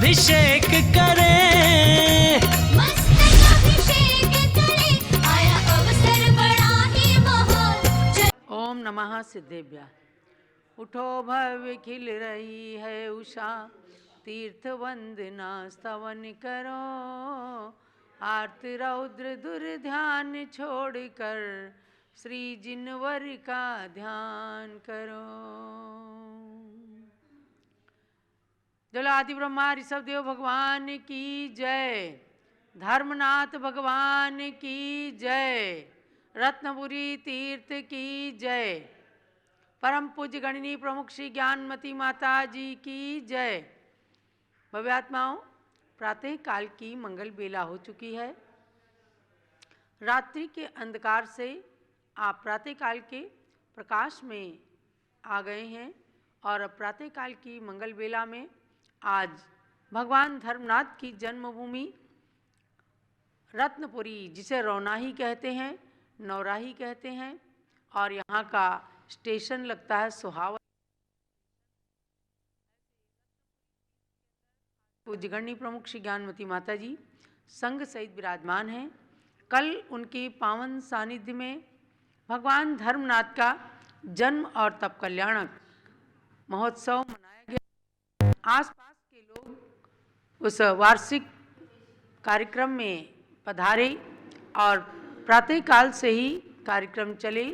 अभिषेक करें, मस्तक अभिषेक करें, आया अवसर बड़ा ही महान। ओम नमः सिद्धेभ्यः। उठो भव्य खिल रही है उषा, तीर्थ वंदना स्तवन करो, आर्त रौद्र दुर्ध्यान छोड़कर श्री जिनवर का ध्यान करो। जल आदि ब्रह्मा ऋषभ देव भगवान की जय, धर्मनाथ भगवान की जय, रत्नपुरी तीर्थ की जय, परम पूज्य गणनी प्रमुख श्री ज्ञानमती माता जी की जय। भव्यात्माओं, प्रातः काल की मंगल बेला हो चुकी है। रात्रि के अंधकार से आप प्रातः काल के प्रकाश में आ गए हैं और अब प्रातः काल की मंगल बेला में आज भगवान धर्मनाथ की जन्मभूमि रत्नपुरी, जिसे रौनाही कहते हैं, नौराही कहते हैं, और यहाँ का स्टेशन लगता है सुहावा। पूज्यगण्य प्रमुख श्री ज्ञानमती माता जी संघ सहित विराजमान हैं। कल उनके पावन सानिध्य में भगवान धर्मनाथ का जन्म और तप कल्याणक महोत्सव मनाया गया। आसपास के लोग उस वार्षिक कार्यक्रम में पधारे और प्रातःकाल से ही कार्यक्रम चले।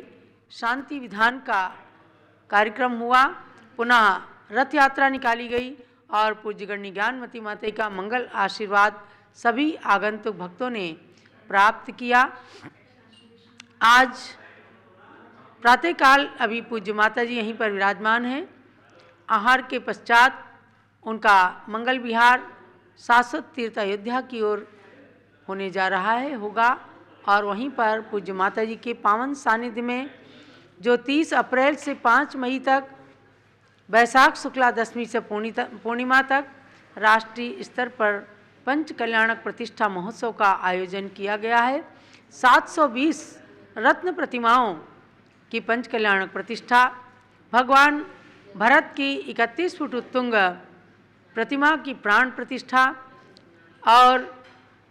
शांति विधान का कार्यक्रम हुआ, पुनः रथ यात्रा निकाली गई और पूज्यगण्य ज्ञानमती माता का मंगल आशीर्वाद सभी आगंतुक भक्तों ने प्राप्त किया। आज प्रातःकाल अभी पूज्य माता जी यहीं पर विराजमान हैं। आहार के पश्चात उनका मंगल विहार शाश्वत तीर्थ अयोध्या की ओर होने जा रहा है, होगा, और वहीं पर पूज्य माता जी के पावन सानिध्य में जो 30 अप्रैल से 5 मई तक, वैशाख शुक्ला दशमी से पूर्णिमा तक राष्ट्रीय स्तर पर पंच कल्याणक प्रतिष्ठा महोत्सव का आयोजन किया गया है। 720 रत्न प्रतिमाओं की पंच कल्याणक प्रतिष्ठा, भगवान भरत की 31 फुट उत्तुंग प्रतिमा की प्राण प्रतिष्ठा और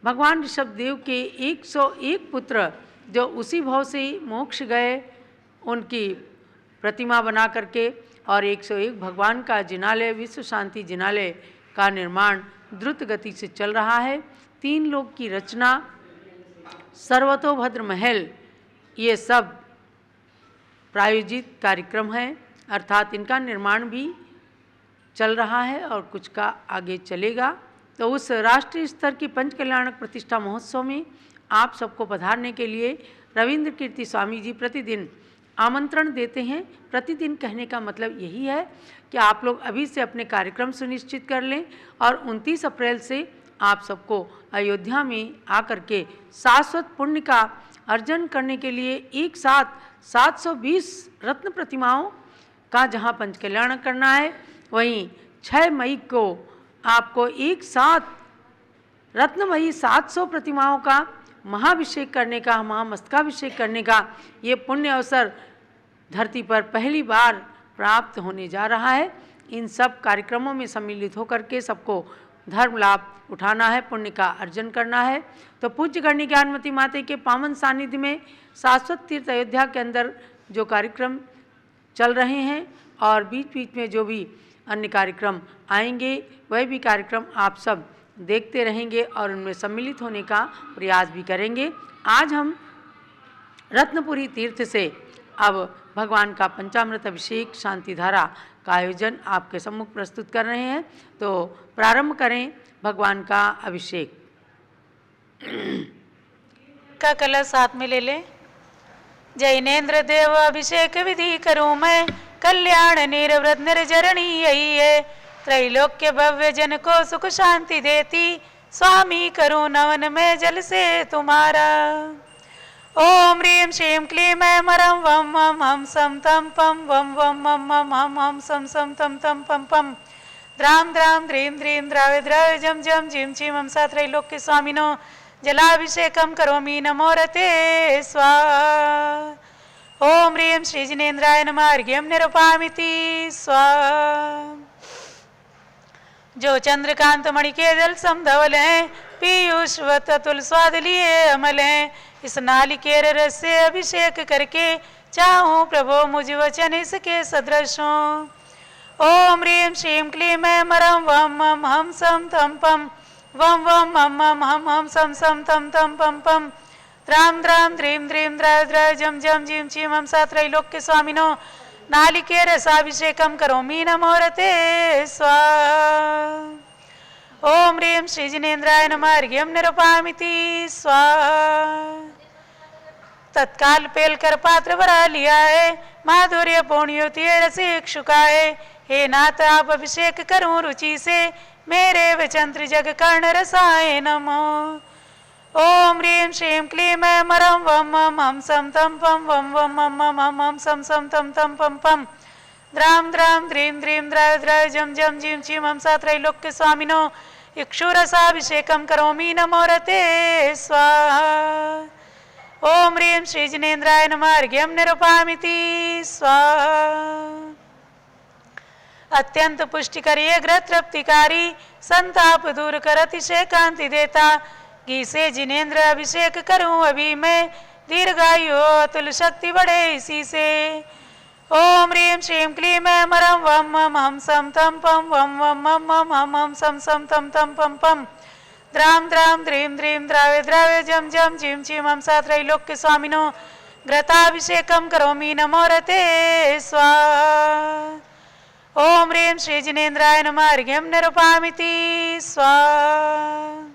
भगवान ऋषभ देव के 101 पुत्र जो उसी भाव से मोक्ष गए, उनकी प्रतिमा बना करके, और 101 भगवान का जिनालय, विश्व शांति जिनालय का निर्माण द्रुत गति से चल रहा है। 3 लोक की रचना, सर्वतोभद्र महल, ये सब प्रायोजित कार्यक्रम है, अर्थात इनका निर्माण भी चल रहा है और कुछ का आगे चलेगा। तो उस राष्ट्रीय स्तर की पंच कल्याणक प्रतिष्ठा महोत्सव में आप सबको पधारने के लिए रविंद्र कीर्ति स्वामी जी प्रतिदिन आमंत्रण देते हैं। प्रतिदिन कहने का मतलब यही है कि आप लोग अभी से अपने कार्यक्रम सुनिश्चित कर लें और 29 अप्रैल से आप सबको अयोध्या में आकर के शाश्वत पुण्य का अर्जन करने के लिए एक साथ 720 रत्न प्रतिमाओं का जहां पंच कल्याण करना है, वहीं 6 मई को आपको एक साथ रत्नमयी 700 प्रतिमाओं का महाभिषेक करने का, महामस्तकाभिषेक करने का ये पुण्य अवसर धरती पर पहली बार प्राप्त होने जा रहा है। इन सब कार्यक्रमों में सम्मिलित होकर के सबको धर्म लाभ उठाना है, पुण्य का अर्जन करना है। तो पूज्य गण्य ज्ञानमती माता के पावन सानिध्य में शाश्वत तीर्थ अयोध्या के अंदर जो कार्यक्रम चल रहे हैं और बीच बीच में जो भी अन्य कार्यक्रम आएंगे, वह भी कार्यक्रम आप सब देखते रहेंगे और उनमें सम्मिलित होने का प्रयास भी करेंगे। आज हम रत्नपुरी तीर्थ से अब भगवान का पंचामृत अभिषेक शांति धारा का आयोजन आपके सम्मुख प्रस्तुत कर रहे हैं। तो प्रारंभ करें भगवान का अभिषेक। का कलश हाथ में ले लें। जैनेन्द्र देव अभिषेक विधि करूं मैं, कल्याण निर्व्रत निर्जरणी यही है। त्रैलोक्य भव्य जन को सुख शांति देती, स्वामी करूं नवन में जल से तुम्हारा। ओम ह्रीं श्रीं क्लीं ऐं मरं वम मम हम सम तम पम वम वम मम मम हम सम सम तम तम पम पम द्राम द्राम ध्रीं ध्रीं द्रावे द्रावे जम जम जिम चिम हम सा त्रैलोक्य स्वामिनो जलाभिषेकम करोमि नमो रते स्वाहा। ओम ह्रीं श्री जिनेन्द्राय नमः अर्घ्यं निरूपयामि स्वाहा। जो चंद्रकांत मणि के जल समधवल हैं, पीयूष व अतुल स्वाद लिए अमल हैं। इस नालिकेर रस से अभिषेक करके चाहूं प्रभो मुझ वचन इसके सदृश हों। ओम ह्रीं श्रीं क्लीं ऐं मरं वं मं हम सम तम पम वं वं मं मं हम हम सम तम तम पम पम द्राम द्राम द्रीं द्रीं द्रा द्रा जम जम जीं चीं हम सा त्रैलोक्य स्वामिनो नालिके रसाभिषेकम करोमि नमो रते स्वाहा। ओम ह्रीं श्री जिनेन्द्राय नमः अर्घ्यं निरुपामिति स्वाहा। तत्काल पेल कर पात्र भरा लिया है, माधुर्य पूर्णयुति रस इक्षुका है। हे नाथ आप अभिषेक करूं रुचि से, मेरे वचंत्र जग कर्ण रसाय नमो। ओम ह्रीं श्रीं क्लीं ऐं मरं वं मं हम सम तम पम वं वं मं मं हम हम सम तम तम पम पम द्राम द्राम द्रीं द्रीं द्रा द्रा जम जम जीं चीं हम सा त्रैलोक्य स्वामिनो इक्षुरसाभिषेकं करोमि नमो रते स्वाहा। ओम ह्रीं श्री जिनेन्द्राय नमः अर्घ्यं निरुपामिति स्वाहा। अत्यंत पुष्टिकर ये ग्रह तृप्तिकारी, संताप दूर कर अतिशय कांति देता। घी से जिनेन्द्र अभिषेक करूं अभी मैं, दीर्घायु अतुल शक्ति बढ़े इसी से। ओम ह्रीं श्रीं क्लीं ऐं मरं वं मं हम सम तम पम वं वं मं मं हम हम सम तम तम पम पम द्राम द्राम द्रीं द्रीं द्रावे द्रावे जम जम जीं चीं हम सा त्रैलोक्य स्वामिनो घृताभिषेकं करोमि नमो रते स्वाहा। ओम ह्रीं श्री जिनेन्द्राय नमः अर्घ्यं निरुपामिति स्वाहा।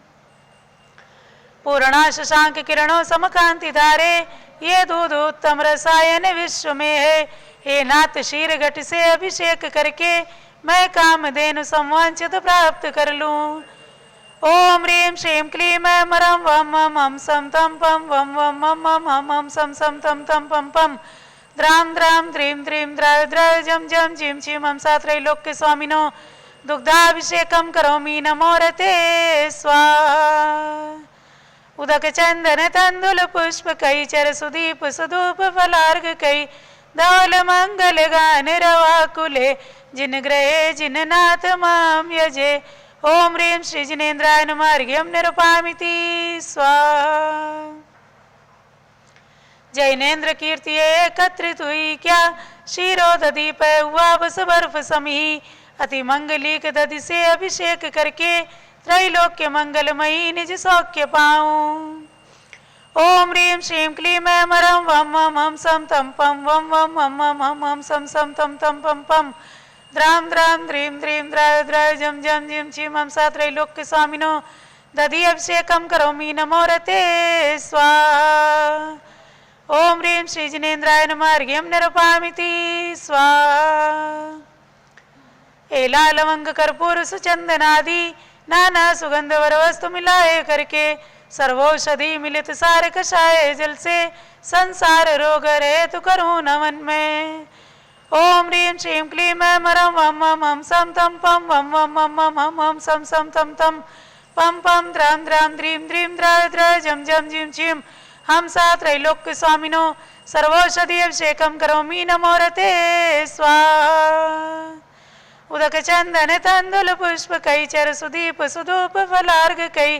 पूर्णा शशांक किरणों समकांति धारे, ये दूध उत्तम रसायन विश्व में है। हे नाथ शीर घट से अभिषेक करके मैं कामधेनु संवांछित प्राप्त कर लूं। ओम ह्रीं श्रीं क्लीं ऐं मरं वं मं हम सम तम पम वं वं मं मं हम हम सम तम तम पम पम द्राम द्राम द्रीं द्रीं द्रा द्रा जम जम जीं चीं हम सा त्रैलोक्य स्वामिनो दुग्धाभिषेकं करोमि नमो रते स्वाहा। उदक चंदन तंदुल पुष्प कई चर सुदीप सुधूप फलार्घ कई धौल मंगल गान रवा कुले जिन ग्रहे जिन नाथ माम यजे। ओम ह्रीं श्री जिनेन्द्राय नमः अर्घ्यं निरुपामिति स्वाहा। जैनेन्द्र कीर्ति एकत्रित हुई क्या, क्षीरोद दीप हुआ बस बर्फ समी। अति मंगलिक दधि से अभिषेक करके त्रैलोक्य मंगलमयी निज सौख्य पाऊं। ओम ह्रीं श्रीं क्लीं ऐं मरं वं मं हम सम तम पम वं वं मं मं हम हम सम तम तम पम पम द्राम द्राम द्रीं द्रीं द्रा द्रा जम जम जीं चीं हम सा त्रैलोक्य स्वामिनो दधि अभिषेकं करोमि नमो रते स्वाहा। ओम ह्रीं श्री जिनेन्द्राय नमः अर्घ्यं निरुपामिति स्वाहा। एला लवंग कर्पूर सुचंदनादि नाना सुगंध वर वस्तु मिलाए करके, सर्वौषधि मिलित सार कषाय जल से संसार रोग रहे तो करूं नमन में। ओम ह्रीं श्रीं क्लीं ऐं मरं वं मं हम सम तम पम वं वं मं मं हम हम सम तम तम पम पम द्राम द्राम द्रीं द्रीं द्रा द्रा जम जम जीं चीं हम सा त्रैलोक्य स्वामिनो सर्वौषधि अभिषेकं करोमि नमो रते स्वाहा। उदक चंदन तंदुल पुष्प कई चर सुदीप सुधूप फलार्घ कई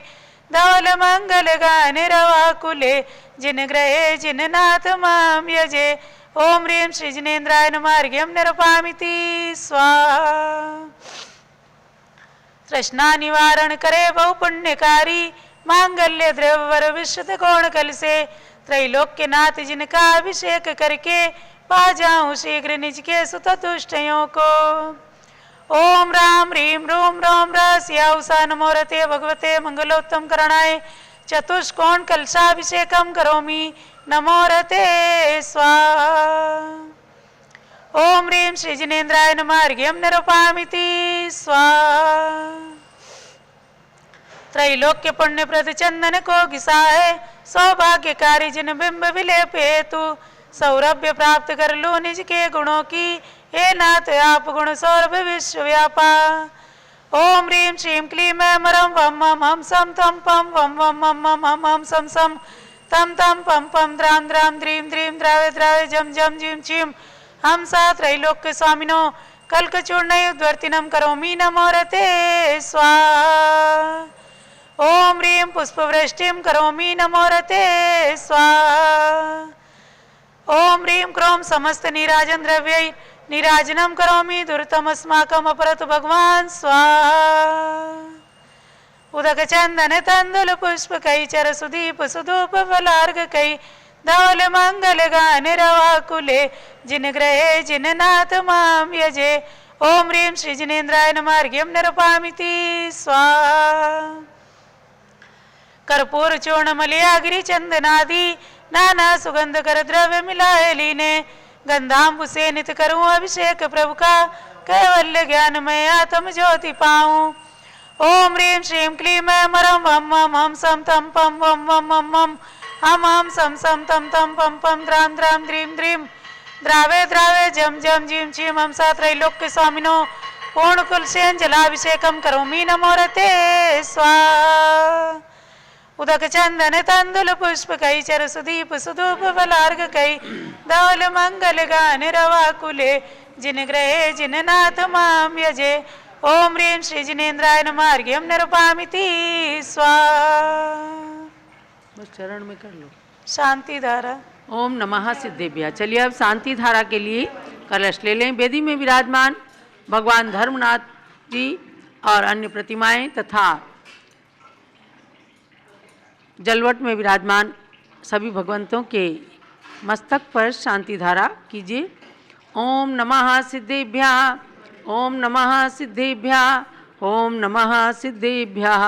धौल मंगल गान रवा कुले जिन ग्रहे जिन नाथ माम यजे। ओम ह्रीं श्री जिनेन्द्राय नमः अर्घ्यं निरुपामिति स्वाहा। तृष्णा निवारण करे बहु पुण्यकारी, मांगल्य द्रव्यवर विशुद्ध कोण कल से त्रैलोक्य नाथ जिनका अभिषेक करके पा जाऊं शीघ्र निज के सुत दुष्टयों को। ओम राम ह्रीं रूं रौं रस्याउषा नमो रते भगवते मंगलोत्तम करणाय चतुष्कोण कलशाभिषेकं करोमि नमो रते स्वाहा। ओम ह्रीं श्री जिनेन्द्राय नमः अर्घ्यं निरुपामिति स्वाहा। त्रैलोक्य पुण्य प्रद चंदन को घिसा है, सौभाग्यकारी जिन बिंब विलेप हेतु सौरभ्य प्राप्त कर लो निज के गुणों की। हे नाथ आप गुण सौरभ विश्व व्यापा। ओम ह्रीं श्रीं क्लीं ऐं मरं वं मं हम सम तम पम वं वं मं मं हम हम सम तम तम पम पम द्राम द्राम द्रीं द्रीं द्रावे द्रावे जम जम जीं चीं हम सा त्रैलोक्य स्वामिनो कल्कचूर्णयुद्वर्तिनं करोमि नमो रते स्वाहा। ॐ ह्रीं पुष्पवृष्टिं करोमि नमो रते स्वाहा। ॐ ह्रीं क्रों समस्त नीराजन द्रव्यै नीराजनं करोमि दुरितमस्माकम् अपरतु भगवान् स्वाहा। उदक चंदन तंदुल पुष्पकै चर सुदीप सुधूप फलार्घकै धवल मंगल गान रवाकुले जिन ग्रहे जिन नाथ माम यजे। ओम ह्रीं श्री जिनेन्द्राय नमः अर्घ्यं निरुपामिति स्वाहा। कर्पूर चूर्ण मलयागिरी चंदनादि नाना सुगंध कर द्रव्य मिलाए लीने गंधाम्बु से नित करूं अभिषेक प्रभु का कैवल्य ज्ञान में आत्म ज्योति पाऊं। ओम ह्रीं श्रीं क्लीं ऐं मरं वम वम हम सम तम पम वम वम वम वम हम सम सम तम तम पम पम द्रां द्रां द्रीं द्रीं द्रावे द्रावे जम जम जीं चीं हम सा त्रैलोक्य स्वामिनो पूर्ण कुलसेन जलाभिषेकं करोमि नमो रते स्वाहा। उदक चंदन तंदुल पुष्पकै चर सुदीप सुधूप फलार्घकै धवल मंगल गान रवाकुले जिन ग्रहे जिन नाथ माम यजे। ओम ह्रीं श्री जिनेन्द्राय नमः अर्घ्यं निरुपामिति स्वाहा। बस चरण में कर लो शांति धारा। ओम नमः सिद्धेभ्यः। चलिए अब शांति धारा के लिए कलश ले लें। वेदी में विराजमान भगवान धर्मनाथ जी और अन्य प्रतिमाएं तथा जलवट में विराजमान सभी भगवंतों के मस्तक पर शांति धारा कीजिए। ओम नमः सिद्धेभ्यः। ओम नमः सिद्धेभ्यः। ओम नमः सिद्धेभ्यः।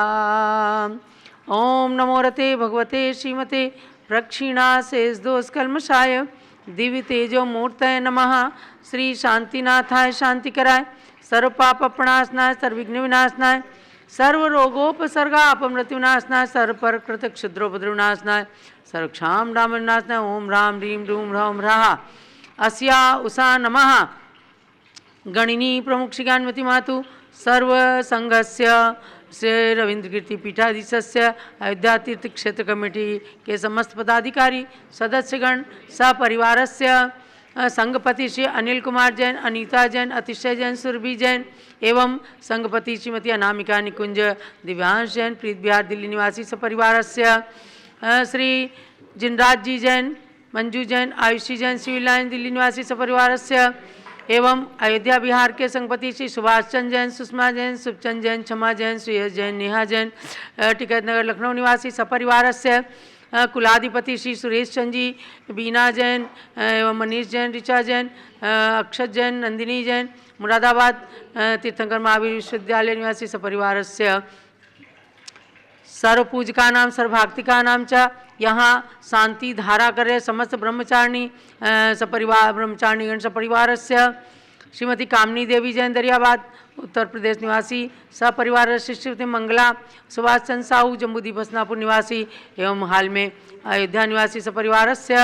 ओम नमो रते भगवते श्रीमते प्रक्षिणाशेषदोषकल्मषाय दिव्य तेजो मूर्तये नमः। श्री शांतिनाथाय शांतिकराय सर्वपापप्रणाशनाय सर्वविघ्न विनाशनाय सर्वरोगोपसर्गापमृत्युनाशनाय सर्वपरकृत क्षुद्रोपद्रवनाशनाय सर्वक्षाम रामनाशनाय ओम राम ह्रीं रूं ह्रौं ह्राः अस्या उषा नमः। गणिनी प्रमुखशिगान्मति मातु सर्वसंघस्य श्री रविंद्र कीर्ति पीठाधीशस्य अयोध्या तीर्थ क्षेत्र कमेटी के समस्त पदाधिकारी सदस्यगण सपरिवारस्य संघपति श्री अनिल कुमार जैन, अनीता जैन, अतिशय जैन, सुरभि जैन एवं संघपति श्रीमती अनामिका निकुंज, दिव्यांश जैन, प्रीत बिहार दिल्ली निवासी सपरिवारस्य श्री जिनराज जी जैन, मंजू जैन, आयुषी जैन, सिविल लाइन दिल्ली निवासी सपरिवारस्य एवं अयोध्या बिहार के संघपति श्री सुभाष चंद्र जैन, सुषमा जैन, सुखचंद जैन, क्षमा जैन, सुयश जैन, नेहा जैन, टिकैत नगर लखनऊ निवासी सपरिवारस्य कुलाधिपति श्री सुरेश चंद जी, बीना जैन एवं मनीष जैन, ऋचा जैन, अक्षत जैन, नंदिनी जैन, मुरादाबाद तीर्थंकर महावीर विश्वविद्यालय निवासी सपरिवारस्य सर्वपूजका नाम सर्वभक्तिका नाम च यहाँ शांति धारा करे समस्त ब्रह्मचारिणी सपरिवार ब्रह्मचारिणीगण सपरिवारस्य श्रीमती कामनी देवी जैन, दरियाबाद उत्तर प्रदेश निवासी सपरिवार श्रीमती मंगला सुभाष चंद्र साहू, जम्बूद्वीप हसनापुर निवासी एवं हाल में अयोध्या निवासी सपरिवारस्य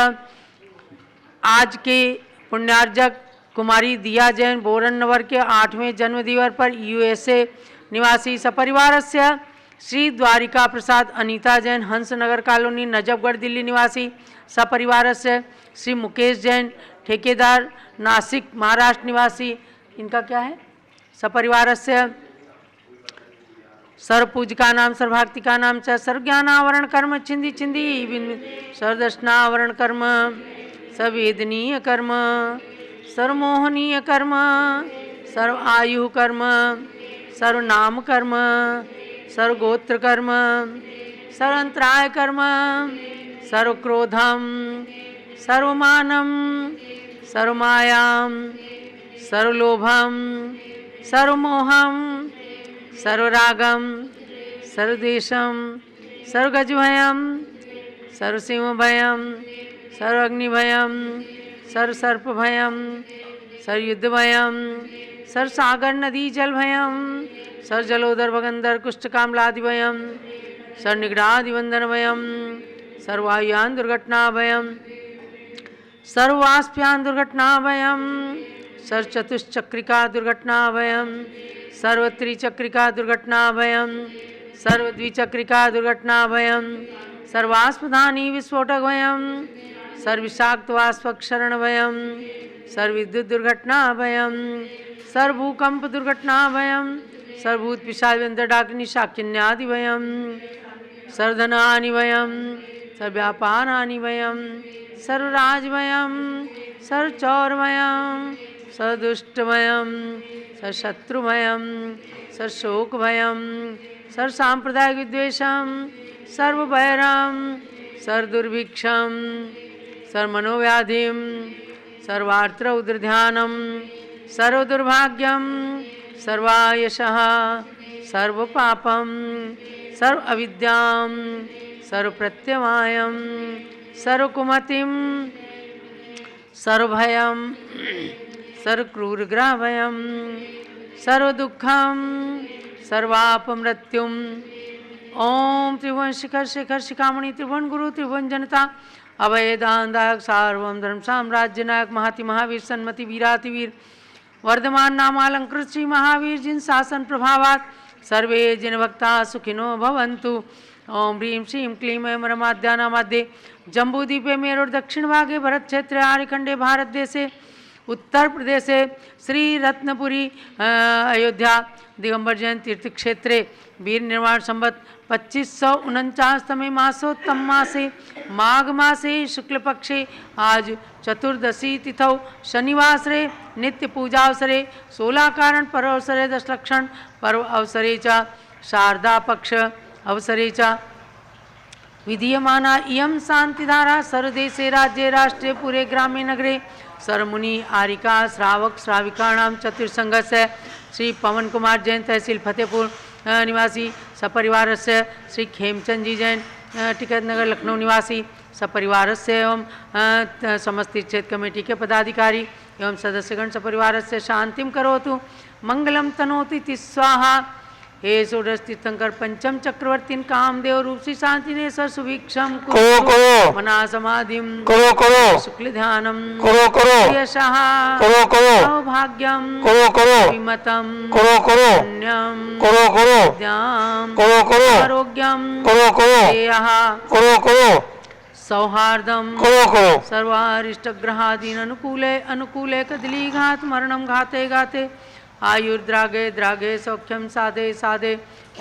आज के पुण्यार्जक कुमारी दिया जैन, बोरन नगर के 8वें जन्मदिवस पर USA निवासी सपरिवारस्य श्री द्वारिका प्रसाद अनीता जैन, हंसनगर कॉलोनी नजफगढ़ दिल्ली निवासी सपरिवारस्य श्री मुकेश जैन, ठेकेदार नासिक महाराष्ट्र निवासी इनका क्या है सपरिवारस्य सर्वपूजिका नाम सर्वभक्तिका नाम च सर्वज्ञानावरण कर्म छिंदी छिंदी सर्वदर्शनावरण कर्म सवेदनीय कर्म सर्वमोहनीय कर्म सर्व आयु कर्म सर्वनाम कर्म सर्वगोत्र कर्म सर्वंतराय कर्म सर्वक्रोधम सर्वमानम सर्वमायाम सर्वलोभम सर्वमोहम सर्वरागम सर्वदेशम सर्वगजभयम सर्वसिंहभयम सर्वअग्निभयम सर्वसर्पभयम सर्वयुद्धभयम सर्वसागर नदी जलभयम सर्वजलोदर भगंदर कुष्ठकामलादिभयम सर्वनिग्रहादिवंदनभयम सर्ववायुयान दुर्घटनाभयम सर्ववाष्प्यान दुर्घटनाभयम सर्वचतुश्चक्रिका दुर्घटनाभयम सर्वत्रिचक्रिका दुर्घटनाभयम सर्वद्विचक्रिका दुर्घटनाभयम सर्वास्पदानी विस्फोटकभयम सर्वविषाक्तवाष्पक्षरणभयम सर्वविद्युत दुर्घटनाभयम सर्वभूकंप दुर्घटना भयम सर्वभूत पिशाचाग्नि शाकिन्यादि भयम सर्वधनानि भयम सर्वव्यापारानि भयम सर्वराज भयम सर्वचौर भयम सर्वदुष्ट भयम सर्वशत्रु भयम सर्वशोक भयम सर्वसांप्रदायिक विद्वेषम सर्वभैरम सर्वदुर्भिक्षम सर्वमनोव्याधिम सर्वार्त्र उद्रध्यानम सर्वदुर्भाग्यम सर्वायशः सर्वपापम सर्व अविद्याम सर्वप्रत्यमायम सर्वकुमतिम सर्वभयम सर्वक्रूरग्रहभयम सर्वदुःखम सर्वापमृत्युम ओम त्रिभुवन शिखर शेखर शिखामणि त्रिभुवन गुरु त्रिभुवन जनता अभयदानदायक सार्वभौम धर्म साम्राज्य नायक महाति महावीर सन्मति वीरातिवीर वर्धमान नामालंकृत श्री महावीर जिन शासन प्रभावात सर्वे जिन भक्ता सुखिनो भवन्तु। ओम ह्रीं श्रीं क्लीं ऐं रमाद्यानामाद्ये जम्बूद्वीपे मेरुर दक्षिण भागे भरत क्षेत्रे आर्यखंडे भारत देशे उत्तर प्रदेशे श्री रत्नपुरी अयोध्या दिगंबर जैन तीर्थ क्षेत्रे वीर निर्माण संवत 2549 तमे मासोत्तम मासे माघ मासे शुक्ल पक्षे आज चतुर्दशी तिथौ शनिवासरे नित्य पूजा अवसरे 16 कारण पर्व अवसरे 10 लक्षण पर्व अवसरे च शारदा पक्ष अवसरे च विधीयमाना इयं शांतिधारा सर्वदेशे राज्ये राष्ट्रे पुरे ग्रामे नगरे सर्वमुनि आरिका श्रावक श्राविकाणां चतुर्संघस्य श्री पवन कुमार जैन तहसील फतेहपुर निवासी सपरिवारस्य श्री खेमचंद जी जैन टिकट नगर लखनऊ निवासी सपरिवारस्य एवं समस्त क्षेत्र कमेटी के पदाधिकारी एवं सदस्यगण सपरिवारस्य शांतिं करोतु मंगलम तनोतु इति स्वाहा। हे षोडश तीर्थंकर पंचम चक्रवर्ती कामदेव रूप श्री शांति ने सुभिक्षम करो मना समाधिम करो शुक्ल ध्यानम करो यशः करो सौभाग्यम करो विमतम करो पुण्यम करो विद्याम करो आरोग्यम करो श्रेयः करो सौहार्दम करो सर्वारिष्टग्रहादीन अनुकूले अनुकूले कदलीघात मरणम घाते घाते आयुर्द्रागे द्रागे सौख्यम साधे साधे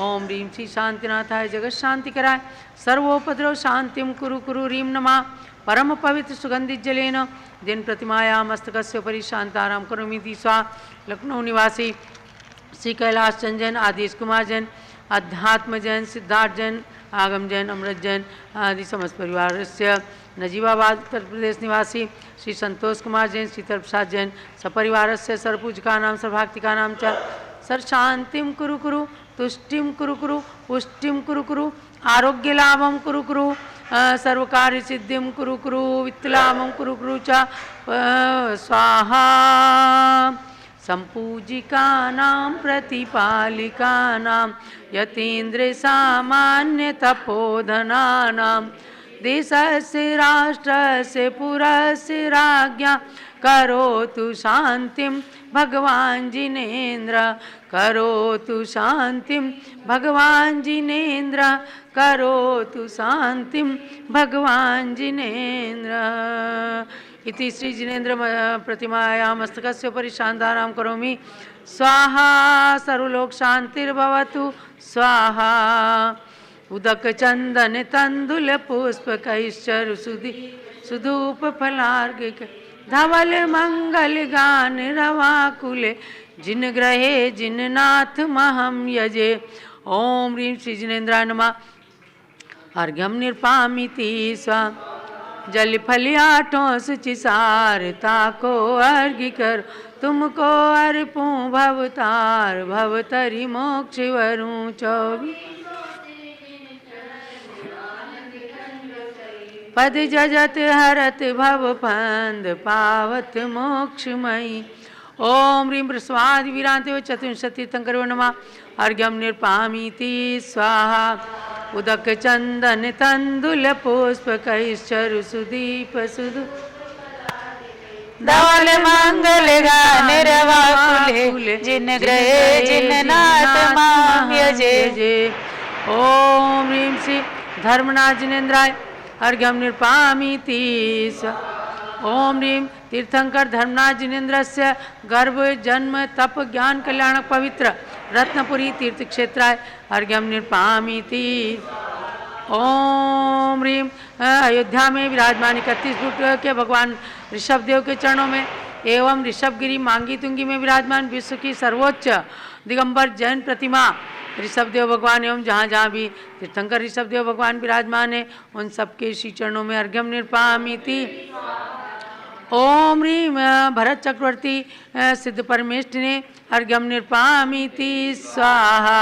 ओम ह्रीं श्री शांतिनाथाय जगत शांति कराय सर्वोपद्रव शांतिम कुरु कुरु ह्रीं नमः परम पवित्र सुगंधित जलेन जिन प्रतिमाया मस्तकस्य उपरि शांताराम करोमि स्वा। लखनऊ निवासी श्री कैलाश चंद जैन आदेश कुमार जैन अध्यात्म जैन सिद्धार्थ जैन आगम जैन अमृत जैन आदि समस्त परिवार से नजीबाबाद उत्तर प्रदेश निवासी श्री संतोष कुमार जैन शीतल प्रसाद जैन सपरिवार से सर्वपूजिका नाम सर्वभक्तिका नाम च सर शांतिम कुरु कुरु तुष्टिम कुरु कुरु पुष्टिम कुरु कुरु आरोग्य लाभम कुरु कुरु सर्वकार्य सिद्धिम कुरु कुरु वित्तलाभम कुरु कुरु च स्वाहा। संपूजिकानां प्रतिपालिकानां यतीन्द्र सामान्य तपोधनानां देशस्य राष्ट्रस्य पुरस्य राज्ञा करोतु शांतिं भगवान् जिनेन्द्र करोतु शांतिं भगवान् जिनेन्द्र करोतु शांतिं भगवान् जिनेन्द्र इति श्री जिनेन्द्र प्रतिमायां मस्तकस्य उपरि शान्तारां करोमि स्वाहा। सर्वलोक शांतिर्भवतु स्वाहा। उदक चंदन तंदुल पुष्प कैश्चर सुधि सुधूप फलार्घ्य धवल मंगल गान रवाकुले जिन ग्रहे जिन नाथ महम यजे। ओम ह्रीं श्री जिनेन्द्राय नमः। अर्घ्यम निर्पामिति स्वा जल फलियाठों सुचिसारता को अर्घ्य कर तुमको अर्पूं भवतार भवतरि मोक्ष वरूं चौबी पद जजत हरत भव फंद पावत मोक्षमयी। ओम ह्रीं प्रस्वाद वीरांते चतुर्विंशति तीर्थंकरो नमः। अर्घ्यम निर्पामीति स्वाहा। उदक चंदन तंदुल पुष्प कैश्चर सुदीप सुदु धवल मंगल गान रवाकुले जिन ग्रहे जिन नाथ माम यजे। ओम ह्रीं श्री धर्मनाथ जिनेन्द्राय अर्घ्यम निर्पामीति। ओम ह्रीं तीर्थंकर धर्मनाथ जिनेन्द्रस्य गर्भ जन्म तप ज्ञान कल्याण पवित्र रत्नपुरी तीर्थ क्षेत्राय अर्घ्यम निर्पामीति। ओम ह्रीम अयोध्या में विराजमान 31 फुट के भगवान ऋषभ देव के चरणों में एवं ऋषभगिरी मांगी तुंगी में विराजमान विश्व की सर्वोच्च दिगंबर जैन प्रतिमा ऋषभ देव भगवान एवं जहाँ जहाँ भी तीर्थंकर ऋषभ देव भगवान विराजमान है उन सबके श्री चरणों में अर्घ्यम निर्पामीति। ओम ह्रीम भरत चक्रवर्ती सिद्ध परमेष्ठ ने अर्घ्यम निर्पामीति स्वाहा।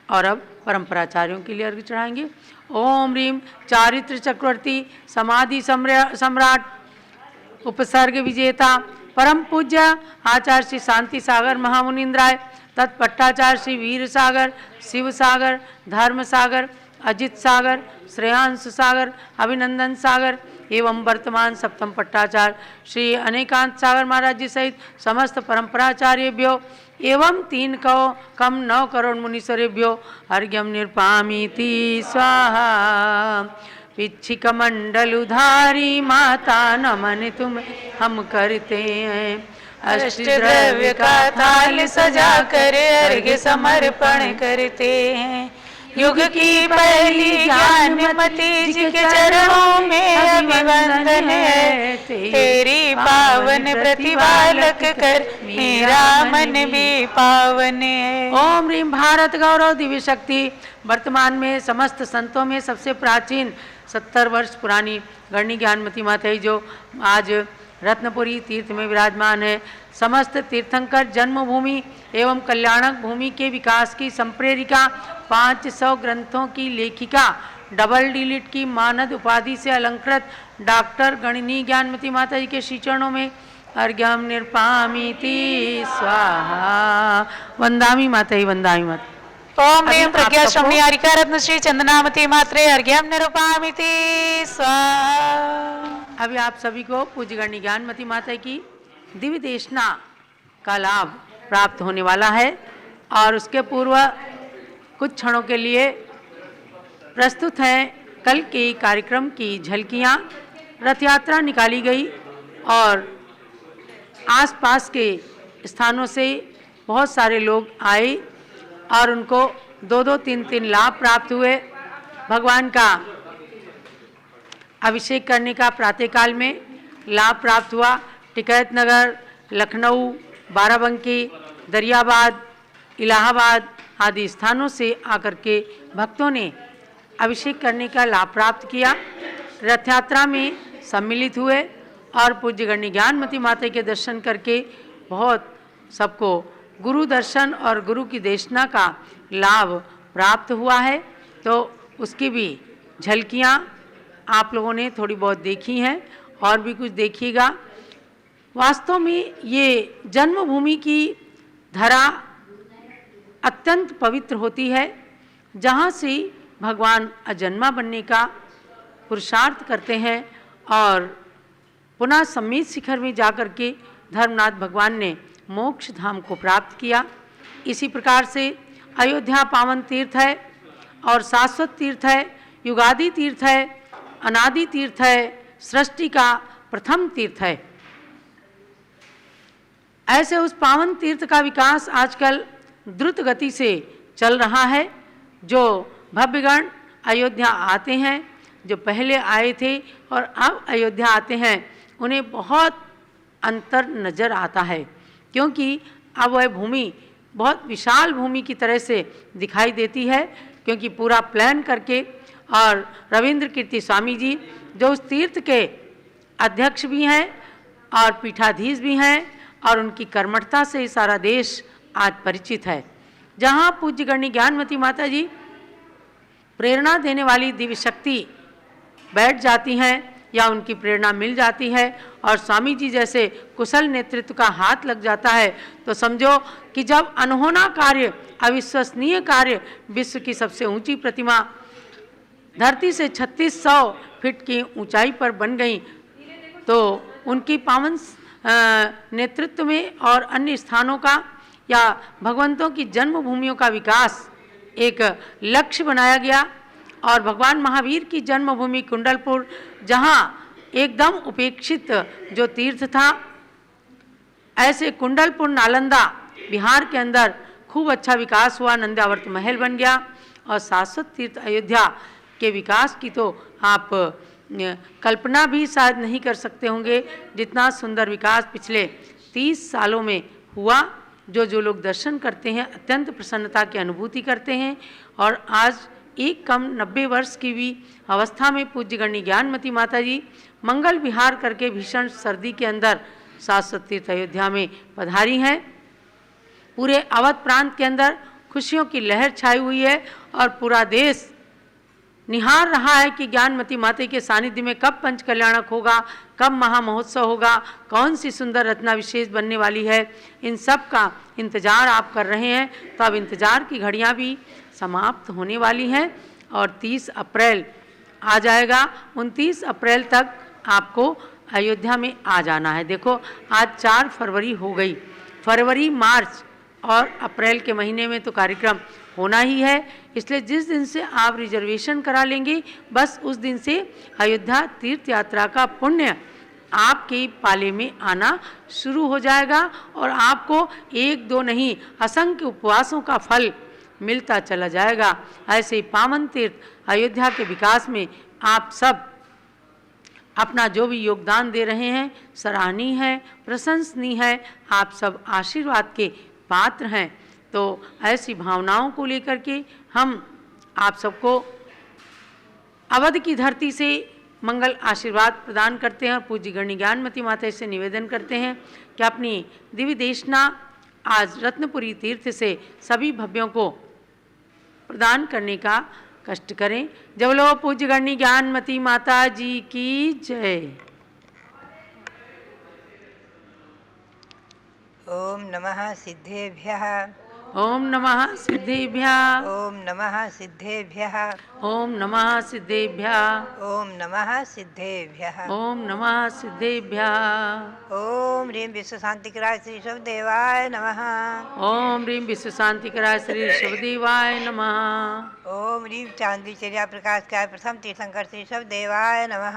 और अब परंपराचार्यों के लिए अर्घ्य चढ़ाएंगे। ओम ह्रीम चारित्र चक्रवर्ती समाधि सम्राट उपसर्ग विजेता परम पूज्य आचार्य श्री शांति सागर महामुनिंद्राय तत्पट्टाचार्य श्री वीर सागर शिव सागर धर्म सागर अजित सागर श्रेयांश सागर अभिनंदन सागर एवं वर्तमान सप्तम पट्टाचार्य श्री अनेकांत सागर महाराज जी सहित समस्त परंपराचार्यभ्यो एवं 9 करोड़ मुनीश्वरेभ्यो अर्घ्यम निर्पामीति स्वाहा। पिच्छिक मंडलुधारी माता नमन तुम हम करते हैं अष्टद्रव्य का थाल सजा कर अर्घ्य समर्पण करते हैं। युग की पहली ज्ञानमती जी के चरणों में अभिवंदन है। तेरी पावन प्रतिभा लग कर मेरा मन भी पावन है। ओम ह्रीम भारत गौरव दिव्य शक्ति वर्तमान में समस्त संतों में सबसे प्राचीन 70 वर्ष पुरानी गणनी ज्ञानमती माता ही जो आज रत्नपुरी तीर्थ में विराजमान है। समस्त तीर्थंकर जन्मभूमि एवं कल्याणक भूमि के विकास की संप्रेरिका 500 ग्रंथों की लेखिका डबल डिलीट की मानद उपाधि से अलंकृत डॉक्टर गणनी ज्ञानमती माता जी के श्री चरणों में अर्घ्यम निर्पामीति स्वाहा। वंदामी माता ही वंदामी माता। ओम ह्रीम प्रज्ञा श्रमणी हरिका रत्न श्री चंदनामती मात्रे अर्घ्यम निरूपामिति स्वाहा। अभी आप सभी को पूज्य गणनी ज्ञानमती माता की दिव्य देशना का लाभ प्राप्त होने वाला है और उसके पूर्व कुछ क्षणों के लिए प्रस्तुत हैं कल के कार्यक्रम की झलकियाँ। रथ यात्रा निकाली गई और आसपास के स्थानों से बहुत सारे लोग आए और उनको 2-2, 3-3 लाभ प्राप्त हुए। भगवान का अभिषेक करने का प्रातःकाल में लाभ प्राप्त हुआ। टिकैत नगर, लखनऊ, बाराबंकी, दरियाबाद, इलाहाबाद आदि स्थानों से आकर के भक्तों ने अभिषेक करने का लाभ प्राप्त किया, रथ यात्रा में सम्मिलित हुए और पूज्य गणनी ज्ञानमती माता के दर्शन करके बहुत सबको गुरु दर्शन और गुरु की देशना का लाभ प्राप्त हुआ है। तो उसकी भी झलकियाँ आप लोगों ने थोड़ी बहुत देखी हैं और भी कुछ देखिएगा। वास्तव में ये जन्मभूमि की धरा अत्यंत पवित्र होती है, जहाँ से भगवान अजन्मा बनने का पुरुषार्थ करते हैं और पुनः सम्मित शिखर में जाकर के धर्मनाथ भगवान ने मोक्ष धाम को प्राप्त किया। इसी प्रकार से अयोध्या पावन तीर्थ है और शाश्वत तीर्थ है, युगादि तीर्थ है, अनादि तीर्थ है, सृष्टि का प्रथम तीर्थ है। ऐसे उस पावन तीर्थ का विकास आजकल द्रुत गति से चल रहा है। जो भव्यगण अयोध्या आते हैं, जो पहले आए थे और अब अयोध्या आते हैं, उन्हें बहुत अंतर नज़र आता है, क्योंकि अब वह भूमि बहुत विशाल भूमि की तरह से दिखाई देती है, क्योंकि पूरा प्लान करके और रविंद्र कीर्ति स्वामी जी जो उस तीर्थ के अध्यक्ष भी हैं और पीठाधीश भी हैं और उनकी कर्मठता से सारा देश आज परिचित है। जहाँ पूज्य गणनी ज्ञानमती माता जी प्रेरणा देने वाली दिव्य शक्ति बैठ जाती हैं या उनकी प्रेरणा मिल जाती है और स्वामी जी जैसे कुशल नेतृत्व का हाथ लग जाता है, तो समझो कि जब अनहोना कार्य, अविश्वसनीय कार्य, विश्व की सबसे ऊंची प्रतिमा धरती से 3600 फीट की ऊंचाई पर बन गई, तो उनकी पावन नेतृत्व में और अन्य स्थानों का या भगवंतों की जन्मभूमियों का विकास एक लक्ष्य बनाया गया। और भगवान महावीर की जन्मभूमि कुंडलपुर, जहाँ एकदम उपेक्षित जो तीर्थ था, ऐसे कुंडलपुर नालंदा बिहार के अंदर खूब अच्छा विकास हुआ, नंदावर्त महल बन गया। और शाश्वत तीर्थ अयोध्या के विकास की तो आप कल्पना भी शायद नहीं कर सकते होंगे, जितना सुंदर विकास पिछले 30 सालों में हुआ। जो लोग दर्शन करते हैं अत्यंत प्रसन्नता की अनुभूति करते हैं। और आज एक कम 90 वर्ष की भी अवस्था में पूज्य गणनी ज्ञानमती माता जी मंगल विहार करके भीषण सर्दी के अंदर शाश्वत तीर्थ अयोध्या में पधारी हैं। पूरे अवध प्रांत के अंदर खुशियों की लहर छाई हुई है और पूरा देश निहार रहा है कि ज्ञानमती माता के सानिध्य में कब पंच कल्याणक होगा, कब महामहोत्सव होगा, कौन सी सुंदर रत्ना विशेष बनने वाली है। इन सब का इंतजार आप कर रहे हैं। तो अब इंतजार की घड़ियां भी समाप्त होने वाली हैं और 30 अप्रैल आ जाएगा। 29 अप्रैल तक आपको अयोध्या में आ जाना है। देखो आज 4 फरवरी हो गई, फरवरी, मार्च और अप्रैल के महीने में तो कार्यक्रम होना ही है। इसलिए जिस दिन से आप रिजर्वेशन करा लेंगे, बस उस दिन से अयोध्या तीर्थ यात्रा का पुण्य आपके पाले में आना शुरू हो जाएगा और आपको 1-2 नहीं असंख्य उपवासों का फल मिलता चला जाएगा। ऐसे ही पावन तीर्थ अयोध्या के विकास में आप सब अपना जो भी योगदान दे रहे हैं सराहनीय है, प्रशंसनीय है। आप सब आशीर्वाद के पात्र हैं। तो ऐसी भावनाओं को लेकर के हम आप सबको अवध की धरती से मंगल आशीर्वाद प्रदान करते हैं और पूज्य गणनी ज्ञानमती माता से निवेदन करते हैं कि अपनी दिव्य देशना आज रत्नपुरी तीर्थ से सभी भव्यों को प्रदान करने का कष्ट करें। जब लो पूज्य गणनी ज्ञानमती माता जी की जय। ओम नमः सिद्धेभ्यः। ओम नमः सिद्धेभ्यः। ओम नमः सिद्धेभ्यः। ओम नमः सिद्धेभ्यः। ओम नमः सिद्धेभ्यः। ओम नमः सिद्धेभ्यः। ओम ह्रीं विश्व शांतिकराय श्री शवदेवाय नमः। ओम ह्रीं विश्व शांतिकराय श्री शवदेवाय नमः। ओम ह्रीं चांदी चर्या प्रकाश काय प्रथम तीर्थंकर श्री शवदेवाय नमः।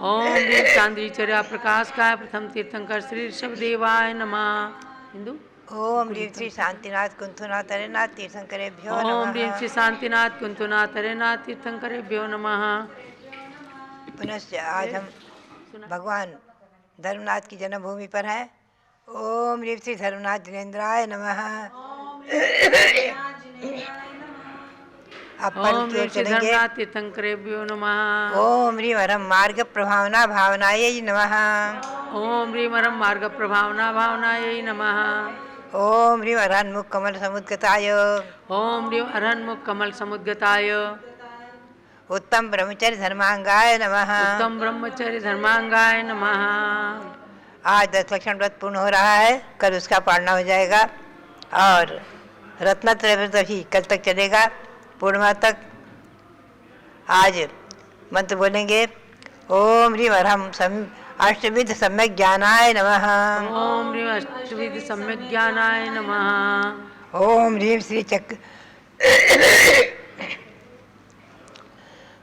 ओम ह्रीं चांदी चर्या प्रकाश काय प्रथम तीर्थंकर श्री शवदेवाय नमः। हिंदू। ओम ह्रीं श्री शांतिनाथ कुंथुनाथ तरेनाथ तीर्थंकरेभ्यो ओम नमः। ह्रीं श्री शांतिनाथ कुंतुनाथ तरेनाथ तीर्थंकरेभ्यो नमः। पुनश्च आज हम भगवान धर्मनाथ की जन्मभूमि पर हैं। ओम ह्रीं श्री धर्मनाथ जिनेन्द्राय नमः। अब पल ओम की ओर ह्रीं श्री चलेंगे। धर्मनाथ तीर्थंकरेभ्यो नमः। ओम ह्रीं हरम मार्ग प्रभावना भावनायै नमः। ओम ह्रीं हरम मार्ग प्रभावना भावनायै नमः। ओम ह्रीं अरहन्मुख कमल समुद्गताय। ओम ह्रीं अरहन्मुख कमल समुद्गताय। उत्तम ब्रह्मचर्य धर्मांगाय नमः। उत्तम ब्रह्मचर्य धर्मांगाय नमः। आज 10 लक्षण व्रत पूर्ण हो रहा है, कल उसका पालना हो जाएगा और रत्नत्रय व्रत भी कल तक चलेगा, पूर्णिमा तक। आज मंत्र बोलेंगे। ओम ह्रीं अरहम अष्टविध सम्यक ज्ञानाय नमः। ओम ह्रीं अष्टविध सम्यक ज्ञानाय नमः। ओम ह्रीं श्री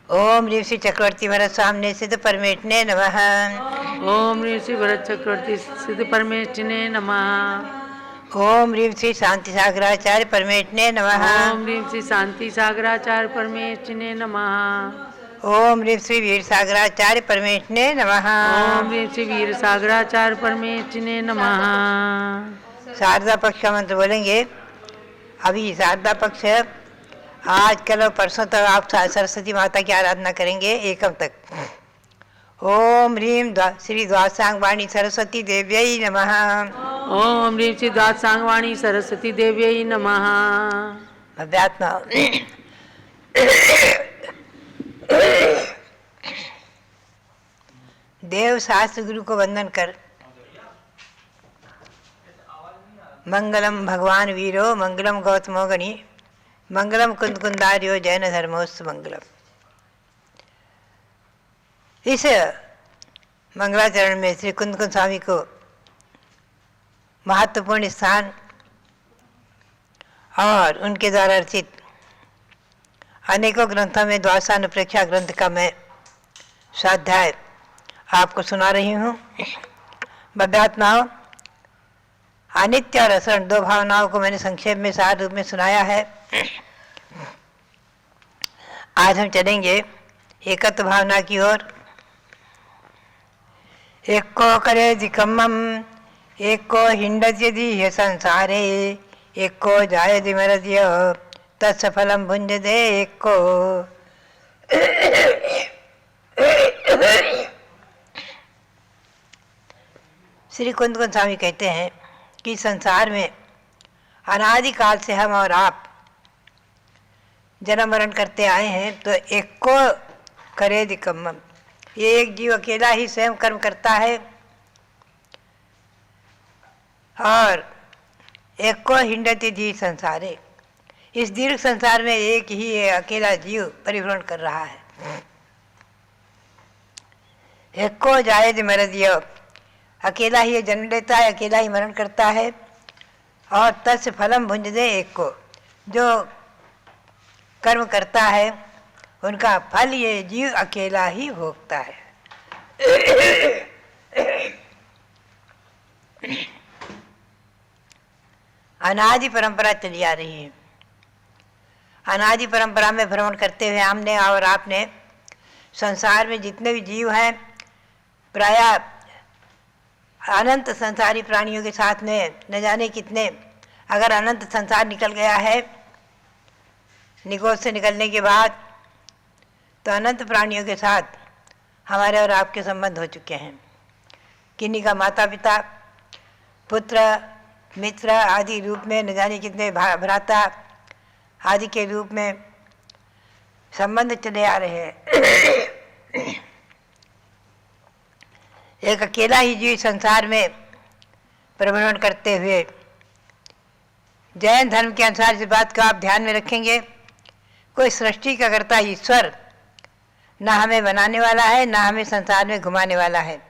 ओम ह्रीं श्री चक्रवर्ती भरत सामने सिद्ध परमेष्ठिने नमः। ओम ह्रीं श्री भरत चक्रवर्ती सिद्ध परमेष्ठिने नमः। ओम ह्रीं श्री शांति सागराचार्य परमेष्ठिने नमः। ओम ह्रीं श्री शांति सागराचार्य परमेष्ठिने नमः। ओम ह्रीं श्री वीर सागराचार्य परमेष्ठिने नमः। ओम ह्रीं श्री वीर सागराचार्य परमेष्ठिने नमः। शारदा पक्ष का मंत्र बोलेंगे। अभी शारदा पक्ष है, आज कल और परसों तक आप सरस्वती माता की आराधना करेंगे एकम तक। ओम ह्रीं श्री द्वादशांग वाणी सरस्वती देव्यै नमः। ओम ह्रीं श्री द्वादशांग वाणी सरस्वती देव्यै नमः। अध्यात्म देव शास्त्र गुरु को वंदन कर। मंगलम भगवान वीरो मंगलम गौतमो गणी मंगलम कुंद कुंदार्यो जैन धर्मोस्त मंगलम। इस मंगलाचरण में श्री कुंद कुंद स्वामी को महत्वपूर्ण स्थान और उनके द्वारा रचित अनेकों ग्रंथों में द्वादशानुप्रेक्षा ग्रंथ का मैं स्वाध्याय आपको सुना रही हूँ। बद्धात्माओं, अनित्य और असरण दो भावनाओं को मैंने संक्षेप में सार रूप में सुनाया है। आज हम चलेंगे एकत्व भावना की ओर। एक को करे दिकम्मम, एक को हिंडति संसारे, एक को जायति मरद्य तत्सफलम भुंजते एक को। श्री कुंद स्वामी कहते हैं कि संसार में अनादिकाल से हम और आप जन्म मरण करते आए हैं, तो एक को करे दिकम्मम, ये एक जीव अकेला ही स्वयं कर्म करता है, और एक को हिंडति धी संसारे, इस दीर्घ संसार में एक ही अकेला जीव परिभ्रमण कर रहा है। एक को जायति मरद्य, अकेला ही जन्म लेता है, अकेला ही मरण करता है, और तस्य फलम भुंजते एक को, जो कर्म करता है उनका फल ये जीव अकेला ही भोगता है। अनादि परंपरा चली आ रही है। अनादि परंपरा में भ्रमण करते हुए हमने और आपने संसार में जितने भी जीव हैं, प्रायः अनंत संसारी प्राणियों के साथ में न जाने कितने, अगर अनंत संसार निकल गया है, निगोद से निकलने के बाद, तो अनंत प्राणियों के साथ हमारे और आपके संबंध हो चुके हैं। किन्हीं का माता पिता, पुत्र, मित्र आदि रूप में न जाने कितने भ्राता आदि के रूप में संबंध चले आ रहे हैं। एक अकेला ही जीव संसार में प्रभ्रमण करते हुए, जैन धर्म के अनुसार इस बात को आप ध्यान में रखेंगे, कोई सृष्टि का कर्ता ईश्वर ना हमें बनाने वाला है, ना हमें संसार में घुमाने वाला है।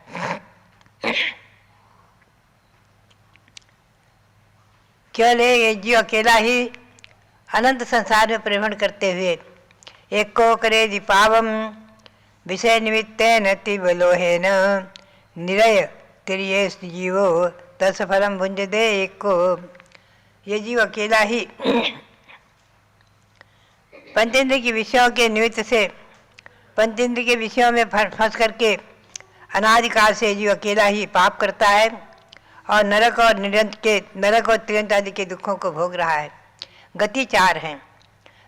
केवल ये जीव अकेला ही अनंत संसार में परिभ्रमण करते हुए, एक को करे दीपावम विषय निमित्तेन तिबलोहेन निरय तिरिये जीवो तत्फलम भुंजते एक को, ये जीव अकेला ही पंचेंद्र के विषयों के निमित्त से, पंचेंद्र के विषयों में फंस करके अनादिकाल से जीव अकेला ही पाप करता है, और नरक और तिरंत आदि के दुखों को भोग रहा है। गति चार हैं,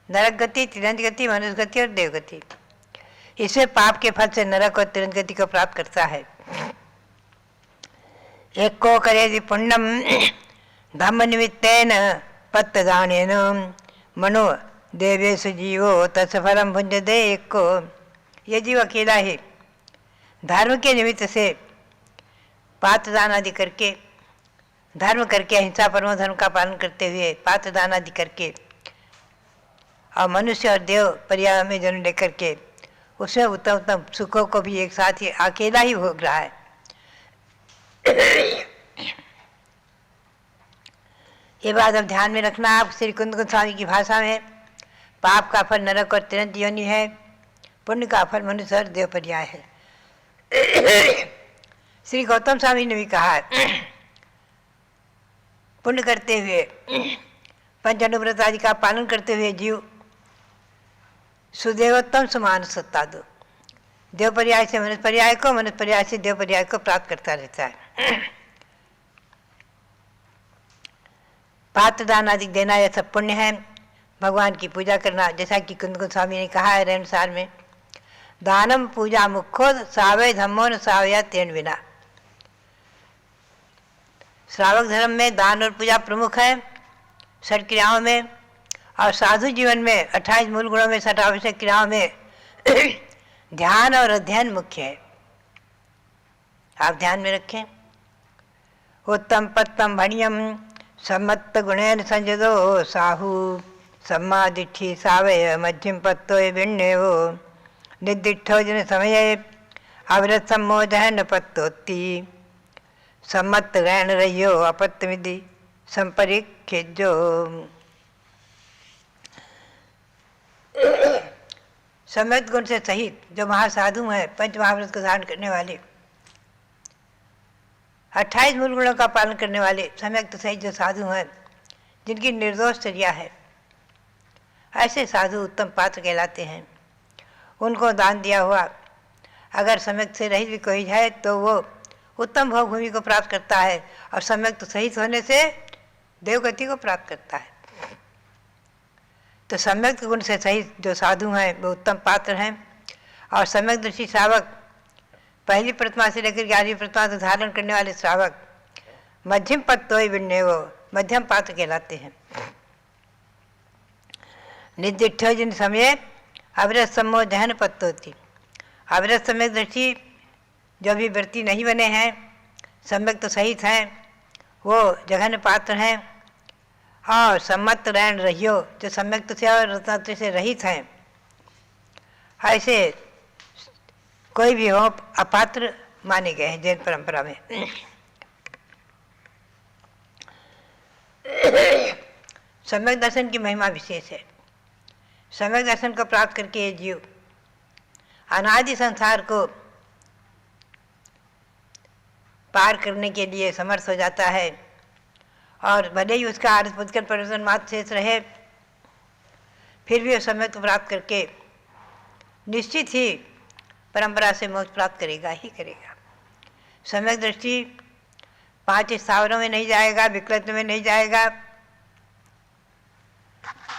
नरक गति, तिरंत गति, मनुष्य गति और देव गति। इसमें पाप के फल से नरक और तिरंत गति को प्राप्त करता है। एक को करे पुण्यम धम्म निमित्तेन पत्तदानेन मनो देवेश जीवो तत्फलम भुंजते एक को, ये जीव अकेला ही धर्म के निमित्त से पात्रदान आदि करके, धर्म करके, अहिंसा परमो धर्म का पालन करते हुए पात्रदान आदि करके, और मनुष्य और देव पर्याय में जन्म लेकर के उसमें उत्तम उत्तम सुखों को भी एक साथ ही अकेला ही भोग रहा है। ये बात अब ध्यान में रखना आप। श्री कुंद स्वामी की भाषा में पाप का फल नरक और तिरंत योनि है, पुण्य का फल मनुष्य और देव पर्याय है। श्री गौतम स्वामी ने भी कहा है, पुण्य करते हुए, पंचानुव्रत आदि का पालन करते हुए जीव सुदेवोत्तम समान सत्ता दो, देव पर्याय से मनुष्य पर्याय को, मनुष्य पर्याय से देव पर्याय को प्राप्त करता रहता है। पात्रदान आदि देना यह सब पुण्य है। भगवान की पूजा करना, जैसा कि कुंद स्वामी ने कहा है अनुसार में, दानम पूजा मुखो सावय धम्मो न सावया तेन बिना। श्रावक धर्म में दान और पूजा प्रमुख है षट क्रियाओं में, और साधु जीवन में 28 मूल गुणों में 60 आवश्यक क्रियाओं में ध्यान और अध्ययन मुख्य है। आप ध्यान में रखें। उत्तम पत्तम भणियम सम्मत गुणेन संजदो साहु सम्मा दिट्ठी सावय मध्यम पत्तो भिन्नेवो निर्दिष्ठो जन समय अवरत सम्मोदह न पत्तोत्ति सम्मत रहन रहियो अपत्तमिधि संपरिखेजो। सम्यक गुण से सहित जो महासाधु हैं, पंच महाव्रत को धारण करने वाले, 28 मूल गुणों का पालन करने वाले सम्यक तो सही जो साधु हैं, जिनकी निर्दोष चर्या है, ऐसे साधु उत्तम पात्र कहलाते हैं। उनको दान दिया हुआ अगर सम्यक से रहित भी कोई है तो वो उत्तम भोग भूमि को प्राप्त करता है और सम्यक तो सहित होने से देवगति को प्राप्त करता है। तो सम्यक गुण से सहित जो साधु हैं वो उत्तम पात्र हैं। और सम्यक दृष्टि श्रावक, पहली प्रतिमा से लेकर 11वीं प्रतिमा तक धारण करने वाले श्रावक मध्यम पद तो ही बिन्ने वो मध्यम पात्र कहलाते हैं। निर्दिष्ट जिन समय अविरत सम्मोह दहन पत्त होती, अविरत सम्यक दृष्टि जो भी वृत्ति नहीं बने हैं, सम्यक तो सहित हैं, वो जघन्य पात्र हैं। और सम्मत रहन रहियो जो सम्यक तो से और रत्नत्र से रहित हैं, ऐसे कोई भी हो अपात्र माने गए हैं जैन परंपरा में। सम्यक दर्शन की महिमा विशेष है। सम्यक दर्शन को प्राप्त करके ये जीव अनादि संसार को पार करने के लिए समर्थ हो जाता है। और भले ही उसका आर्थ बुद्धकर परिवर्तन मात्र शेष रहे, फिर भी वो सम्यक को प्राप्त करके निश्चित ही परंपरा से मोक्ष प्राप्त करेगा ही करेगा। सम्यक दृष्टि 5 स्थावरों में नहीं जाएगा, विकल्प में नहीं जाएगा,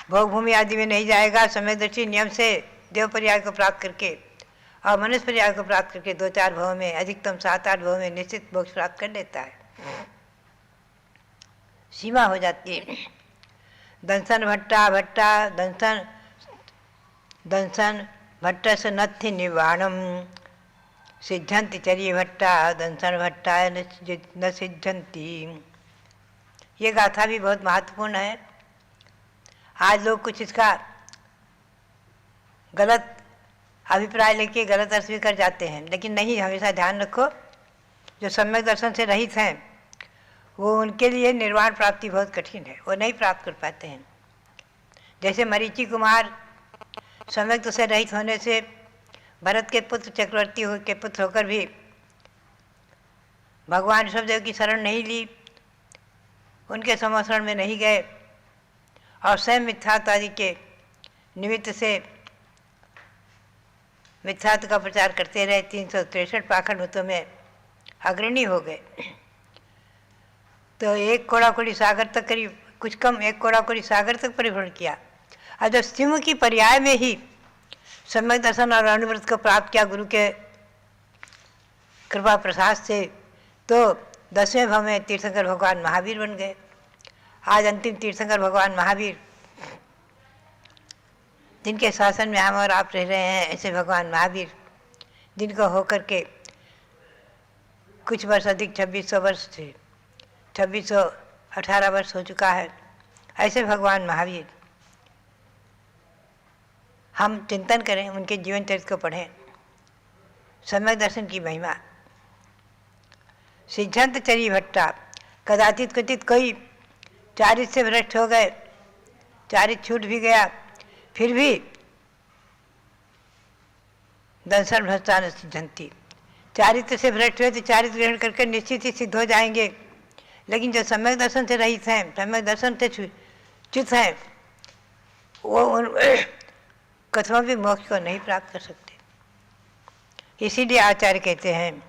भोग भूमि आदि में नहीं जाएगा। सम्यक दृष्टि नियम से देव पर्याय को प्राप्त करके और मनुष्य पर्याय को प्राप्त करके 2-4 भव में, अधिकतम 7-8 भव में निश्चित मोक्ष प्राप्त कर लेता है। सीमा हो जाती है। दंसन भट्टा भट्टा दंसन भट्ट से नथि निवाणम सिद्धंति चरिय भट्टा दंसन भट्टा न सिद्धंति। ये गाथा भी बहुत महत्वपूर्ण है। आज लोग कुछ इसका गलत अभिप्राय लेके गलत अर्थ भी कर जाते हैं, लेकिन नहीं, हमेशा ध्यान रखो जो सम्यक दर्शन से रहित हैं वो उनके लिए निर्वाण प्राप्ति बहुत कठिन है, वो नहीं प्राप्त कर पाते हैं। जैसे मरीचि कुमार सम्यक तो से रहित होने से भरत के पुत्र चक्रवर्ती के पुत्र होकर भी भगवान ऋषभदेव की शरण नहीं ली, उनके समशरण में नहीं गए और स्वयं मिथ्यात्व आदि के निमित्त से मिथ्यात्व का प्रचार करते रहे। 363 पाखंड मतों में अग्रणी हो गए। तो एक कोड़ाकोड़ी सागर तक करीब कुछ कम एक कोड़ाकोड़ी सागर तक परिभ्रमण किया। और जब सिंह की पर्याय में ही सम्यक दर्शन और अनुव्रत को प्राप्त किया गुरु के कृपा प्रसाद से, तो 10वें भव में तीर्थंकर भगवान महावीर बन गए। आज अंतिम तीर्थंकर भगवान महावीर जिनके शासन में हम और आप रह रहे हैं, ऐसे भगवान महावीर जिनको होकर के कुछ वर्ष अधिक 2600 वर्ष थे, 2618 वर्ष हो चुका है, ऐसे भगवान महावीर हम चिंतन करें, उनके जीवन चरित्र को पढ़ें। सम्यक दर्शन की महिमा। सिद्धांत चरी भट्टा, कदाचित क्वचित कोई चारित्र से भ्रष्ट हो गए, चारित्र छूट भी गया, फिर भी दर्शन भ्रष्टा सिद्धंती, चारित्र से भ्रष्ट हुए तो चारित्र ग्रहण करके निश्चित ही सिद्ध हो जाएंगे। लेकिन जो सम्यक दर्शन से रहित हैं, सम्यक दर्शन से च्युत हैं, वो कथवा भी मोक्ष को नहीं प्राप्त कर सकते। इसीलिए आचार्य कहते हैं,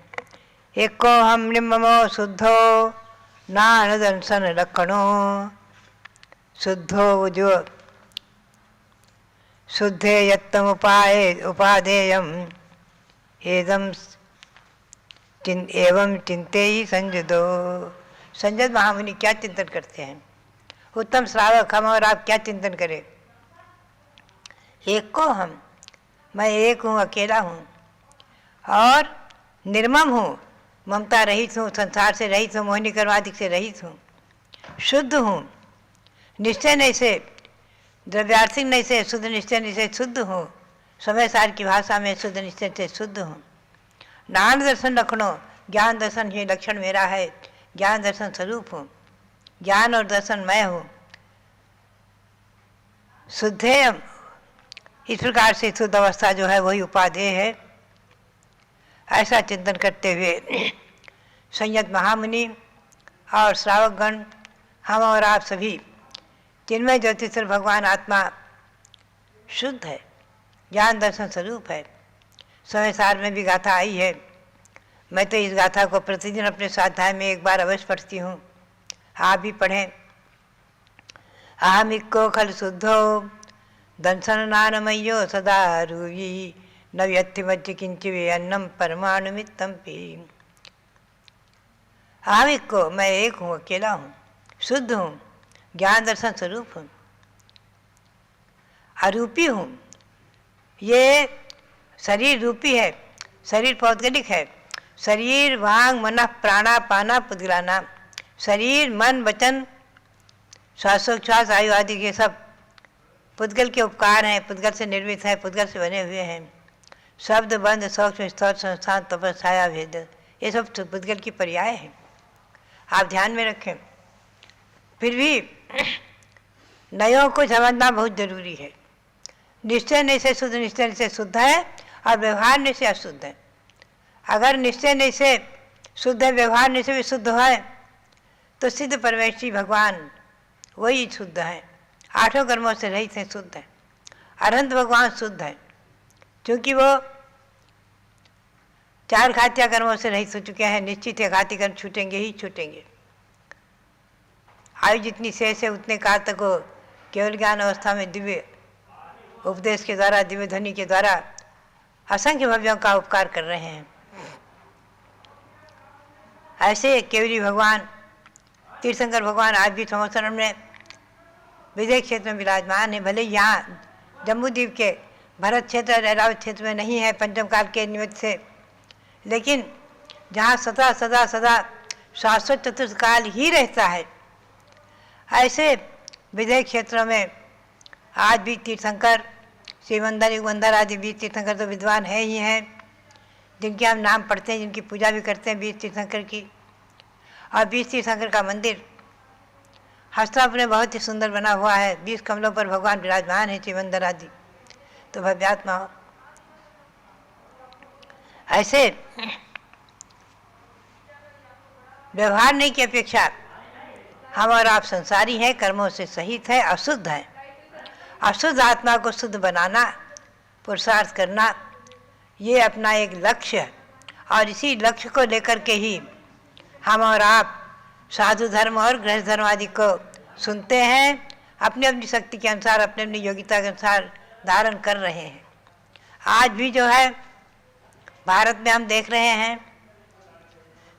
एको हम निम्मो शुद्धो नान दर्शन लक्षणो, शुद्धो जो शुद्धे यत्तम उपादेयम एदम एवं चिंते ही संजदो। संजद महामुनि क्या चिंतन करते हैं? उत्तम श्रावक हम और आप क्या चिंतन करें? एक को हम, मैं एक हूँ, अकेला हूँ और निर्मम हूँ, ममता रहित हूँ, संसार से रहित हूँ, मोहिनी कर्मादिक से रहित हूँ, शुद्ध हूँ, निश्चय नहीं से, द्रव्यार्थिक नहीं से, शुद्ध निश्चय नहीं से शुद्ध हूँ, समय सार की भाषा में शुद्ध निश्चय से शुद्ध हूँ। ज्ञान दर्शन लक्षणों, ज्ञान दर्शन ही लक्षण मेरा है, ज्ञान दर्शन स्वरूप हूँ, ज्ञान और दर्शन मैं हूँ। शुद्धेयम, इस प्रकार से शुद्ध अवस्था जो है वही उपादेय है। ऐसा चिंतन करते हुए संयत महामुनि और श्रावकगण, हम और आप सभी चिन्मय ज्योतिषर भगवान आत्मा शुद्ध है, ज्ञान दर्शन स्वरूप है। समय सार में भी गाथा आई है। मैं तो इस गाथा को प्रतिदिन अपने स्वाध्याय में एक बार अवश्य पढ़ती हूँ, आप भी पढ़ें। अहमिको खल शुद्धो दंसन नानमयो सदा रूयी न व्यक्ति मध्य किंचिवे अन्नम परमाणुमित्तम पी। अहमिक को, मैं एक हूँ, अकेला हूँ, शुद्ध हूँ, ज्ञान दर्शन स्वरूप हूँ, अरूपी हूँ। ये शरीर रूपी है, शरीर पौद्गलिक है। शरीर वांग मन प्राणा पाना पुद्गलाना, शरीर मन वचन श्वासोच्छ्वास आयु आदि के सब पुद्गल के उपकार हैं, पुद्गल से निर्मित हैं, पुद्गल से बने हुए हैं। शब्द बंध सूक्ष्म स्थल संस्थान तपस छाया भेद, ये सब पुद्गल की पर्याय हैं, आप ध्यान में रखें। फिर भी नयों को समझना बहुत जरूरी है। निश्चय नहीं से शुद्ध, निश्चय नहीं से शुद्ध है और व्यवहार नहीं से अशुद्ध है। अगर निश्चय नहीं से शुद्ध है, व्यवहार नहीं से भी शुद्ध है, तो सिद्ध परमेश्वरी भगवान वही शुद्ध है, आठों कर्मों से रहित है, शुद्ध है। अनंत भगवान शुद्ध है, क्योंकि वो चार घातिया कर्मों से रहित हो चुके हैं। निश्चित है घाती कर्म छूटेंगे ही छूटेंगे। आयु जितनी शेष है उतने काल तक वो केवल ज्ञान अवस्था में दिव्य उपदेश के द्वारा, दिव्य ध्वनि के द्वारा असंख्य भव्यों का उपकार कर रहे हैं। ऐसे केवली भगवान तीर्थंकर भगवान आज भी संवत्सरण में विदेश क्षेत्र में विराजमान है। भले यहाँ जम्बूद्वीप के भरत क्षेत्र और ऐरावत क्षेत्र में नहीं है पंचम काल के निमित्त से, लेकिन जहाँ सदा सदा सदा शाश्वत चतुर्थ काल ही रहता है, ऐसे विदेश क्षेत्रों में आज भी तीर्थंकर, श्रीमंदर युगंधर आदि बीज तीर्थंकर तो विद्वान है ही हैं, जिनके हम नाम पढ़ते हैं, जिनकी पूजा भी करते हैं बीज तीर्थंकर की। और बीज तीर्थंकर का मंदिर हस्तिनापुर में बहुत ही सुंदर बना हुआ है। 20 कमलों पर भगवान विराजमान है, श्रीमंदर आदि तो भव्यात्मा हो। ऐसे व्यवहार नहीं की अपेक्षा हम और आप संसारी हैं, कर्मों से सहित है, अशुद्ध है। अशुद्ध आत्मा को शुद्ध बनाना, पुरुषार्थ करना, ये अपना एक लक्ष्य है। और इसी लक्ष्य को लेकर के ही हम और आप साधु धर्म और गृहस्थ धर्म आदि को सुनते हैं, अपनी अपनी शक्ति के अनुसार, अपने अपनी योग्यता के अनुसार धारण कर रहे हैं। आज भी जो है भारत में हम देख रहे हैं,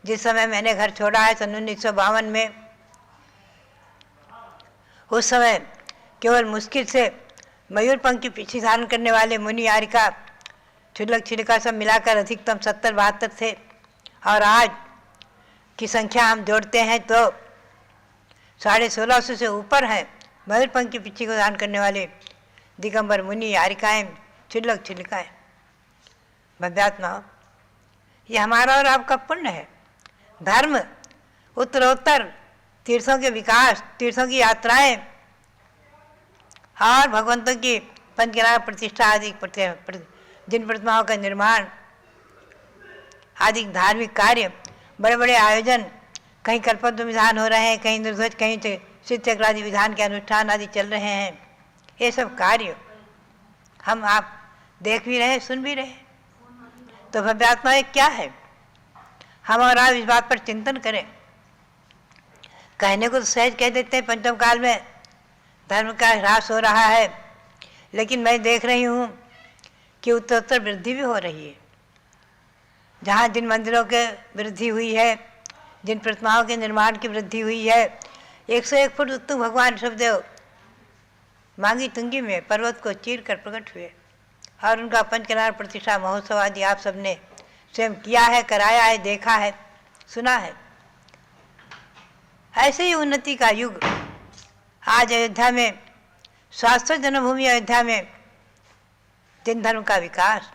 जिस समय मैंने घर छोड़ा है सन 1952 में, उस समय केवल मुश्किल से मयूर पंख की पीछे धारण करने वाले मुनि यारिका छुलक छिलका सब मिलाकर अधिकतम 70-72 थे। और आज की संख्या हम जोड़ते हैं तो 1650 से ऊपर हैं मयूर पंख की पीछे को धारण करने वाले दिगंबर मुनि यारिकाएँ, छुलक छिलकाएँ। भव्यात्मा, ये हमारा और आपका पुण्य है। धर्म, उत्तरोत्तर तीर्थों के विकास, तीर्थों की यात्राएं और भगवंतों की पंचकला प्रतिष्ठा आदि जिन प्रतिमाओं का निर्माण आदि धार्मिक कार्य, बड़े बड़े आयोजन, कहीं कल्पद्रुम विधान हो रहे हैं, कहीं निर्ध्वज, कहीं शिव चक्र आदि विधान के अनुष्ठान आदि चल रहे हैं। ये सब कार्य हम आप देख भी रहे, सुन भी रहे। तो भव्यात्मा क्या है, हम और आप इस बात पर चिंतन करें। कहने को तो सहज कह देते हैं पंचम काल में धर्म का ह्रास हो रहा है, लेकिन मैं देख रही हूँ कि उत्तरोत्तर वृद्धि भी हो रही है। जहाँ जिन मंदिरों के वृद्धि हुई है, जिन प्रतिमाओं के निर्माण की वृद्धि हुई है, 101 फुट उत्तुंग भगवान ऋषभदेव मांगी तुंगी में पर्वत को चीर कर प्रकट हुए और उनका पंचकला प्रतिष्ठा महोत्सव आदि आप सबने स्वयं किया है, कराया है, देखा है, सुना है। ऐसे ही उन्नति का युग आज अयोध्या में, शाश्वत जन्मभूमि अयोध्या में जिन धर्म का विकास,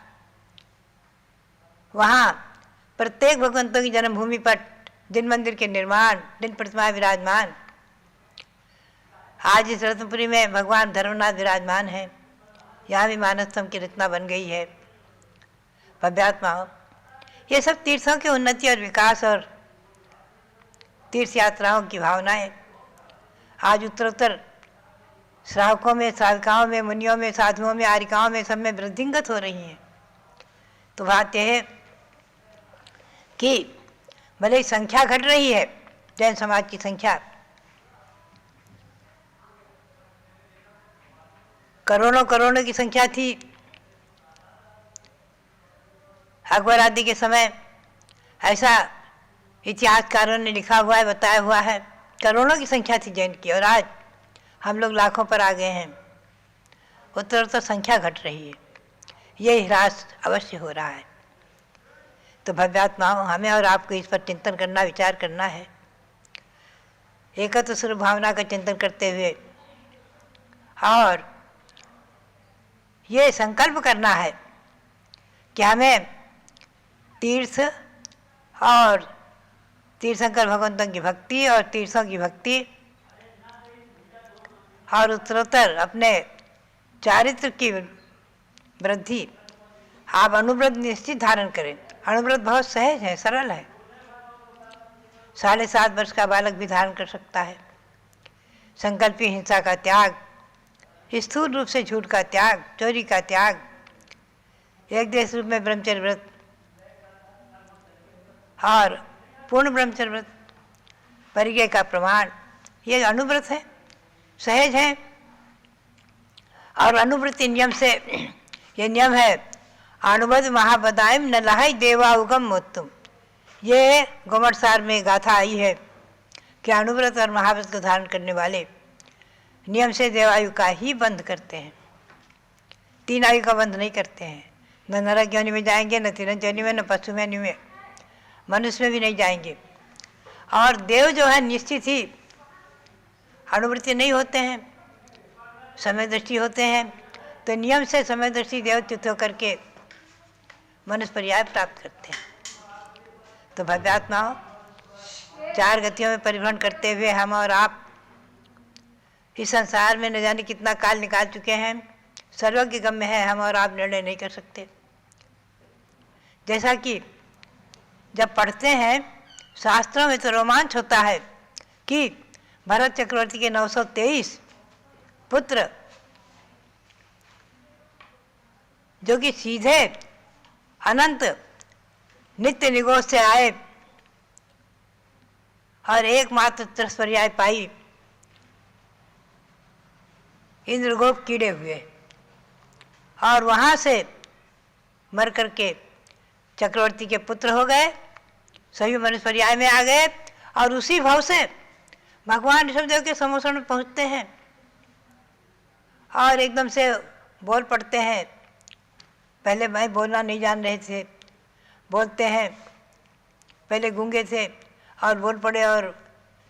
वहाँ प्रत्येक भगवंतों की जन्मभूमि पर जिन मंदिर के निर्माण, जिन प्रतिमाएं विराजमान, आज इस रत्नपुरी में भगवान धर्मनाथ विराजमान हैं, यहाँ भी मानसतम की रचना बन गई है। भव्यात्मा, ये सब तीर्थों की उन्नति और विकास और तीर्थ यात्राओं की भावनाएं आज उत्तरोत्तर श्रावकों में, साधकाओं में, मुनियों में, साधुओं में, आरिकाओं में, सब में वृद्धिंगत हो रही हैं। तो बात यह है कि भले ही संख्या घट रही है, जैन समाज की संख्या करोड़ों करोड़ों की संख्या थी अकबर आदि के समय, ऐसा इतिहासकारों ने लिखा हुआ है, बताया हुआ है। करोड़ों की संख्या थी जैन की, और आज हम लोग लाखों पर आ गए हैं। उत्तरोत्तर संख्या घट रही है, ये ह्रास अवश्य हो रहा है। तो भव्यात्माओं, हमें और आपको इस पर चिंतन करना, विचार करना है। एकत्व स्वरूप भावना का चिंतन करते हुए और ये संकल्प करना है कि हमें तीर्थ और तीर्थंकर भगवंतों की भक्ति और तीर्थों की भक्ति और उत्तरोत्तर अपने चारित्र की वृद्धि, आप अनुव्रत निश्चित धारण करें। अनुव्रत बहुत सहज है, सरल है, 7.5 वर्ष का बालक भी धारण कर सकता है। संकल्पी हिंसा का त्याग, स्थूल रूप से झूठ का त्याग, चोरी का त्याग, एक देश रूप में ब्रह्मचर्य व्रत और पूर्ण ब्रह्मचर्य व्रत, परिज्ञा का प्रमाण, ये अनुव्रत है, सहज है। और अनुवृत्ति नियम से ये नियम है, अणुबद्ध महाबदायम न लहाई देवाउगम मोत्तुम। ये गोमटसार में गाथा आई है कि अनुव्रत और महाव्रत को धारण करने वाले नियम से देवायु का ही बंद करते हैं, 3 आयु का बंद नहीं करते हैं। न नरक योनि में जाएंगे, न तिरंज योनि में, न पशु में, में मनुष्य में भी नहीं जाएंगे। और देव जो है निश्चित ही अनुवृत्ति नहीं होते हैं, समय दृष्टि होते हैं। तो नियम से समय दृष्टि देवच्युत होकर के मनुष्य पर्याय प्राप्त करते हैं। तो भव्यात्माओं, 4 गतियों में परिभ्रमण करते हुए हम और आप इस संसार में न जाने कितना काल निकाल चुके हैं। सर्वज्ञ गम्य है, हम और आप निर्णय नहीं कर सकते। जैसा कि जब पढ़ते हैं शास्त्रों में तो रोमांच होता है कि भरत चक्रवर्ती के 923 पुत्र जो कि सीधे अनंत नित्य निगोष से आए और एकमात्र त्रस्पर्याय पाई, इंद्रगोप कीड़े हुए और वहाँ से मर करके चक्रवर्ती के पुत्र हो गए, सभी मनुष्य पर्याय में आ गए। और उसी भाव से भगवान ऋषभदेव के समोषण में पहुँचते हैं और एकदम से बोल पड़ते हैं। पहले मैं बोलना नहीं जान रहे थे, बोलते हैं, पहले गूंगे थे और बोल पड़े और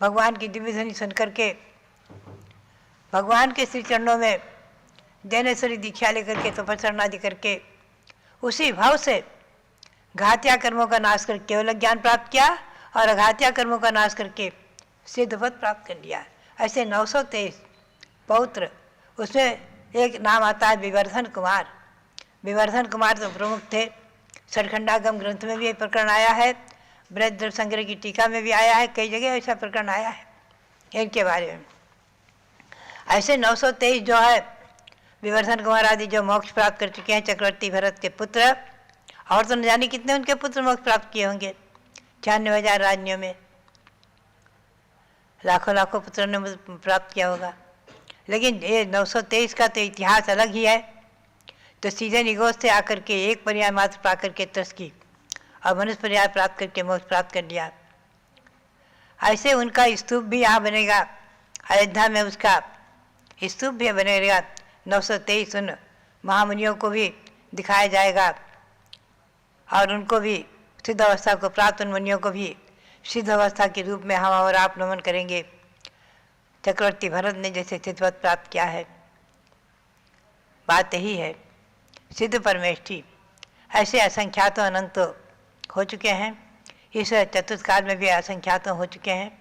भगवान की दिव्य ध्वनि सुन करके भगवान के श्री चरणों में जैनेश्वरी दीक्षा लेकर के तपस्या आदि करके उसी भाव से घातिया कर्मों का नाश करके केवल ज्ञान प्राप्त किया और अघातिया कर्मों का नाश करके सिद्ध पद प्राप्त कर लिया। ऐसे 923 पौत्र, उसमें एक नाम आता है विवर्धन कुमार। विवर्धन कुमार तो प्रमुख थे। सचखंडागम ग्रंथ में भी ये प्रकरण आया है, बृहद्रव्य संग्रह की टीका में भी आया है, कई जगह ऐसा प्रकरण आया है इनके बारे में। ऐसे 923 जो है विवर्धन कुमार आदि जो मोक्ष प्राप्त कर चुके हैं, चक्रवर्ती भरत के पुत्र, और तो न जाने कितने उनके पुत्र मोक्ष प्राप्त किए होंगे। 96,000 राज्यों में लाखों लाखों पुत्रों ने प्राप्त किया होगा। लेकिन ये 923 का तो इतिहास अलग ही है। तो सीधे निगोष से आकर के एक पर्याय मात्र पा करके त्रस की और मनुष्य पर्याय प्राप्त करके मोक्ष प्राप्त कर लिया। ऐसे उनका स्तूप भी यहाँ बनेगा, अयोध्या में उसका स्तूप भी बनेगा। 923 उन महामुनियों को भी दिखाया जाएगा और उनको भी सिद्ध अवस्था को प्राप्त उन मुनियों को भी सिद्ध अवस्था के रूप में हम और आप नमन करेंगे। चक्रवर्ती भरत ने जैसे सिद्धपद प्राप्त किया है, बात यही है। सिद्ध परमेष्ठी ऐसे असंख्यातों अनंत हो चुके हैं, इस चतुर्थ काल में भी असंख्यातों हो चुके हैं।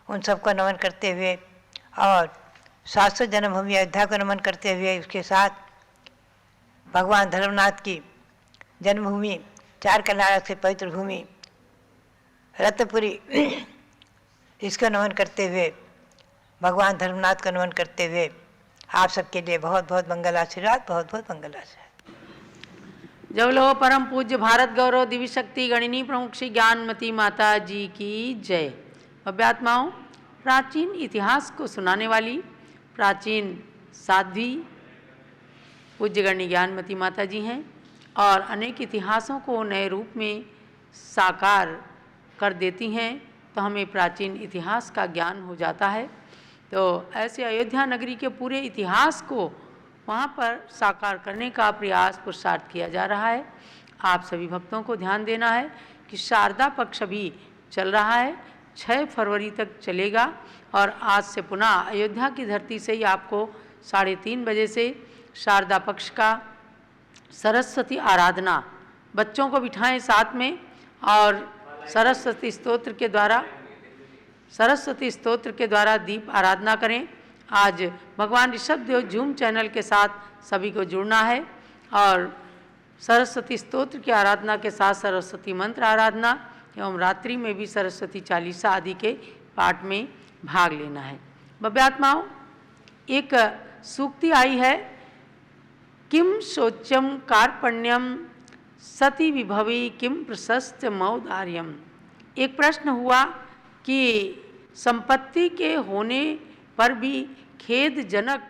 उन सबको नमन करते हुए और शाश्वत जन्मभूमि अयोध्या को नमन करते हुए उसके साथ भगवान धर्मनाथ की जन्मभूमि, 4 कल्याण से पवित्र भूमि रत्नपुरी इसको नमन करते हुए, भगवान धर्मनाथ का नमन करते हुए आप सबके लिए बहुत बहुत मंगल आशीर्वाद, बहुत बहुत मंगल आशीर्वाद। जब लो परम पूज्य भारत गौरव दिव्य शक्ति गणिनी प्रमुख श्री ज्ञानमती माता जी की जय। भव्यात्माओं, प्राचीन इतिहास को सुनाने वाली प्राचीन साध्वी पूज्य गणनी ज्ञानमती माता जी हैं और अनेक इतिहासों को नए रूप में साकार कर देती हैं, तो हमें प्राचीन इतिहास का ज्ञान हो जाता है। तो ऐसे अयोध्या नगरी के पूरे इतिहास को वहाँ पर साकार करने का प्रयास पुरुषार्थ किया जा रहा है। आप सभी भक्तों को ध्यान देना है कि शारदा पक्ष भी चल रहा है, 6 फरवरी तक चलेगा और आज से पुनः अयोध्या की धरती से ही आपको 3:30 बजे से शारदा पक्ष का सरस्वती आराधना, बच्चों को बिठाएं साथ में और सरस्वती स्तोत्र के द्वारा दीप आराधना करें। आज भगवान ऋषभ देव जूम चैनल के साथ सभी को जुड़ना है और सरस्वती स्तोत्र की आराधना के साथ सरस्वती मंत्र आराधना एवं रात्रि में भी सरस्वती चालीसा आदि के पाठ में भाग लेना है। भव्यात्माओं, एक सूक्ति आई है, किम शोच्यम कार्पण्यम सती विभवी किम प्रशस्त मौदार्यम। एक प्रश्न हुआ कि संपत्ति के होने पर भी खेदजनक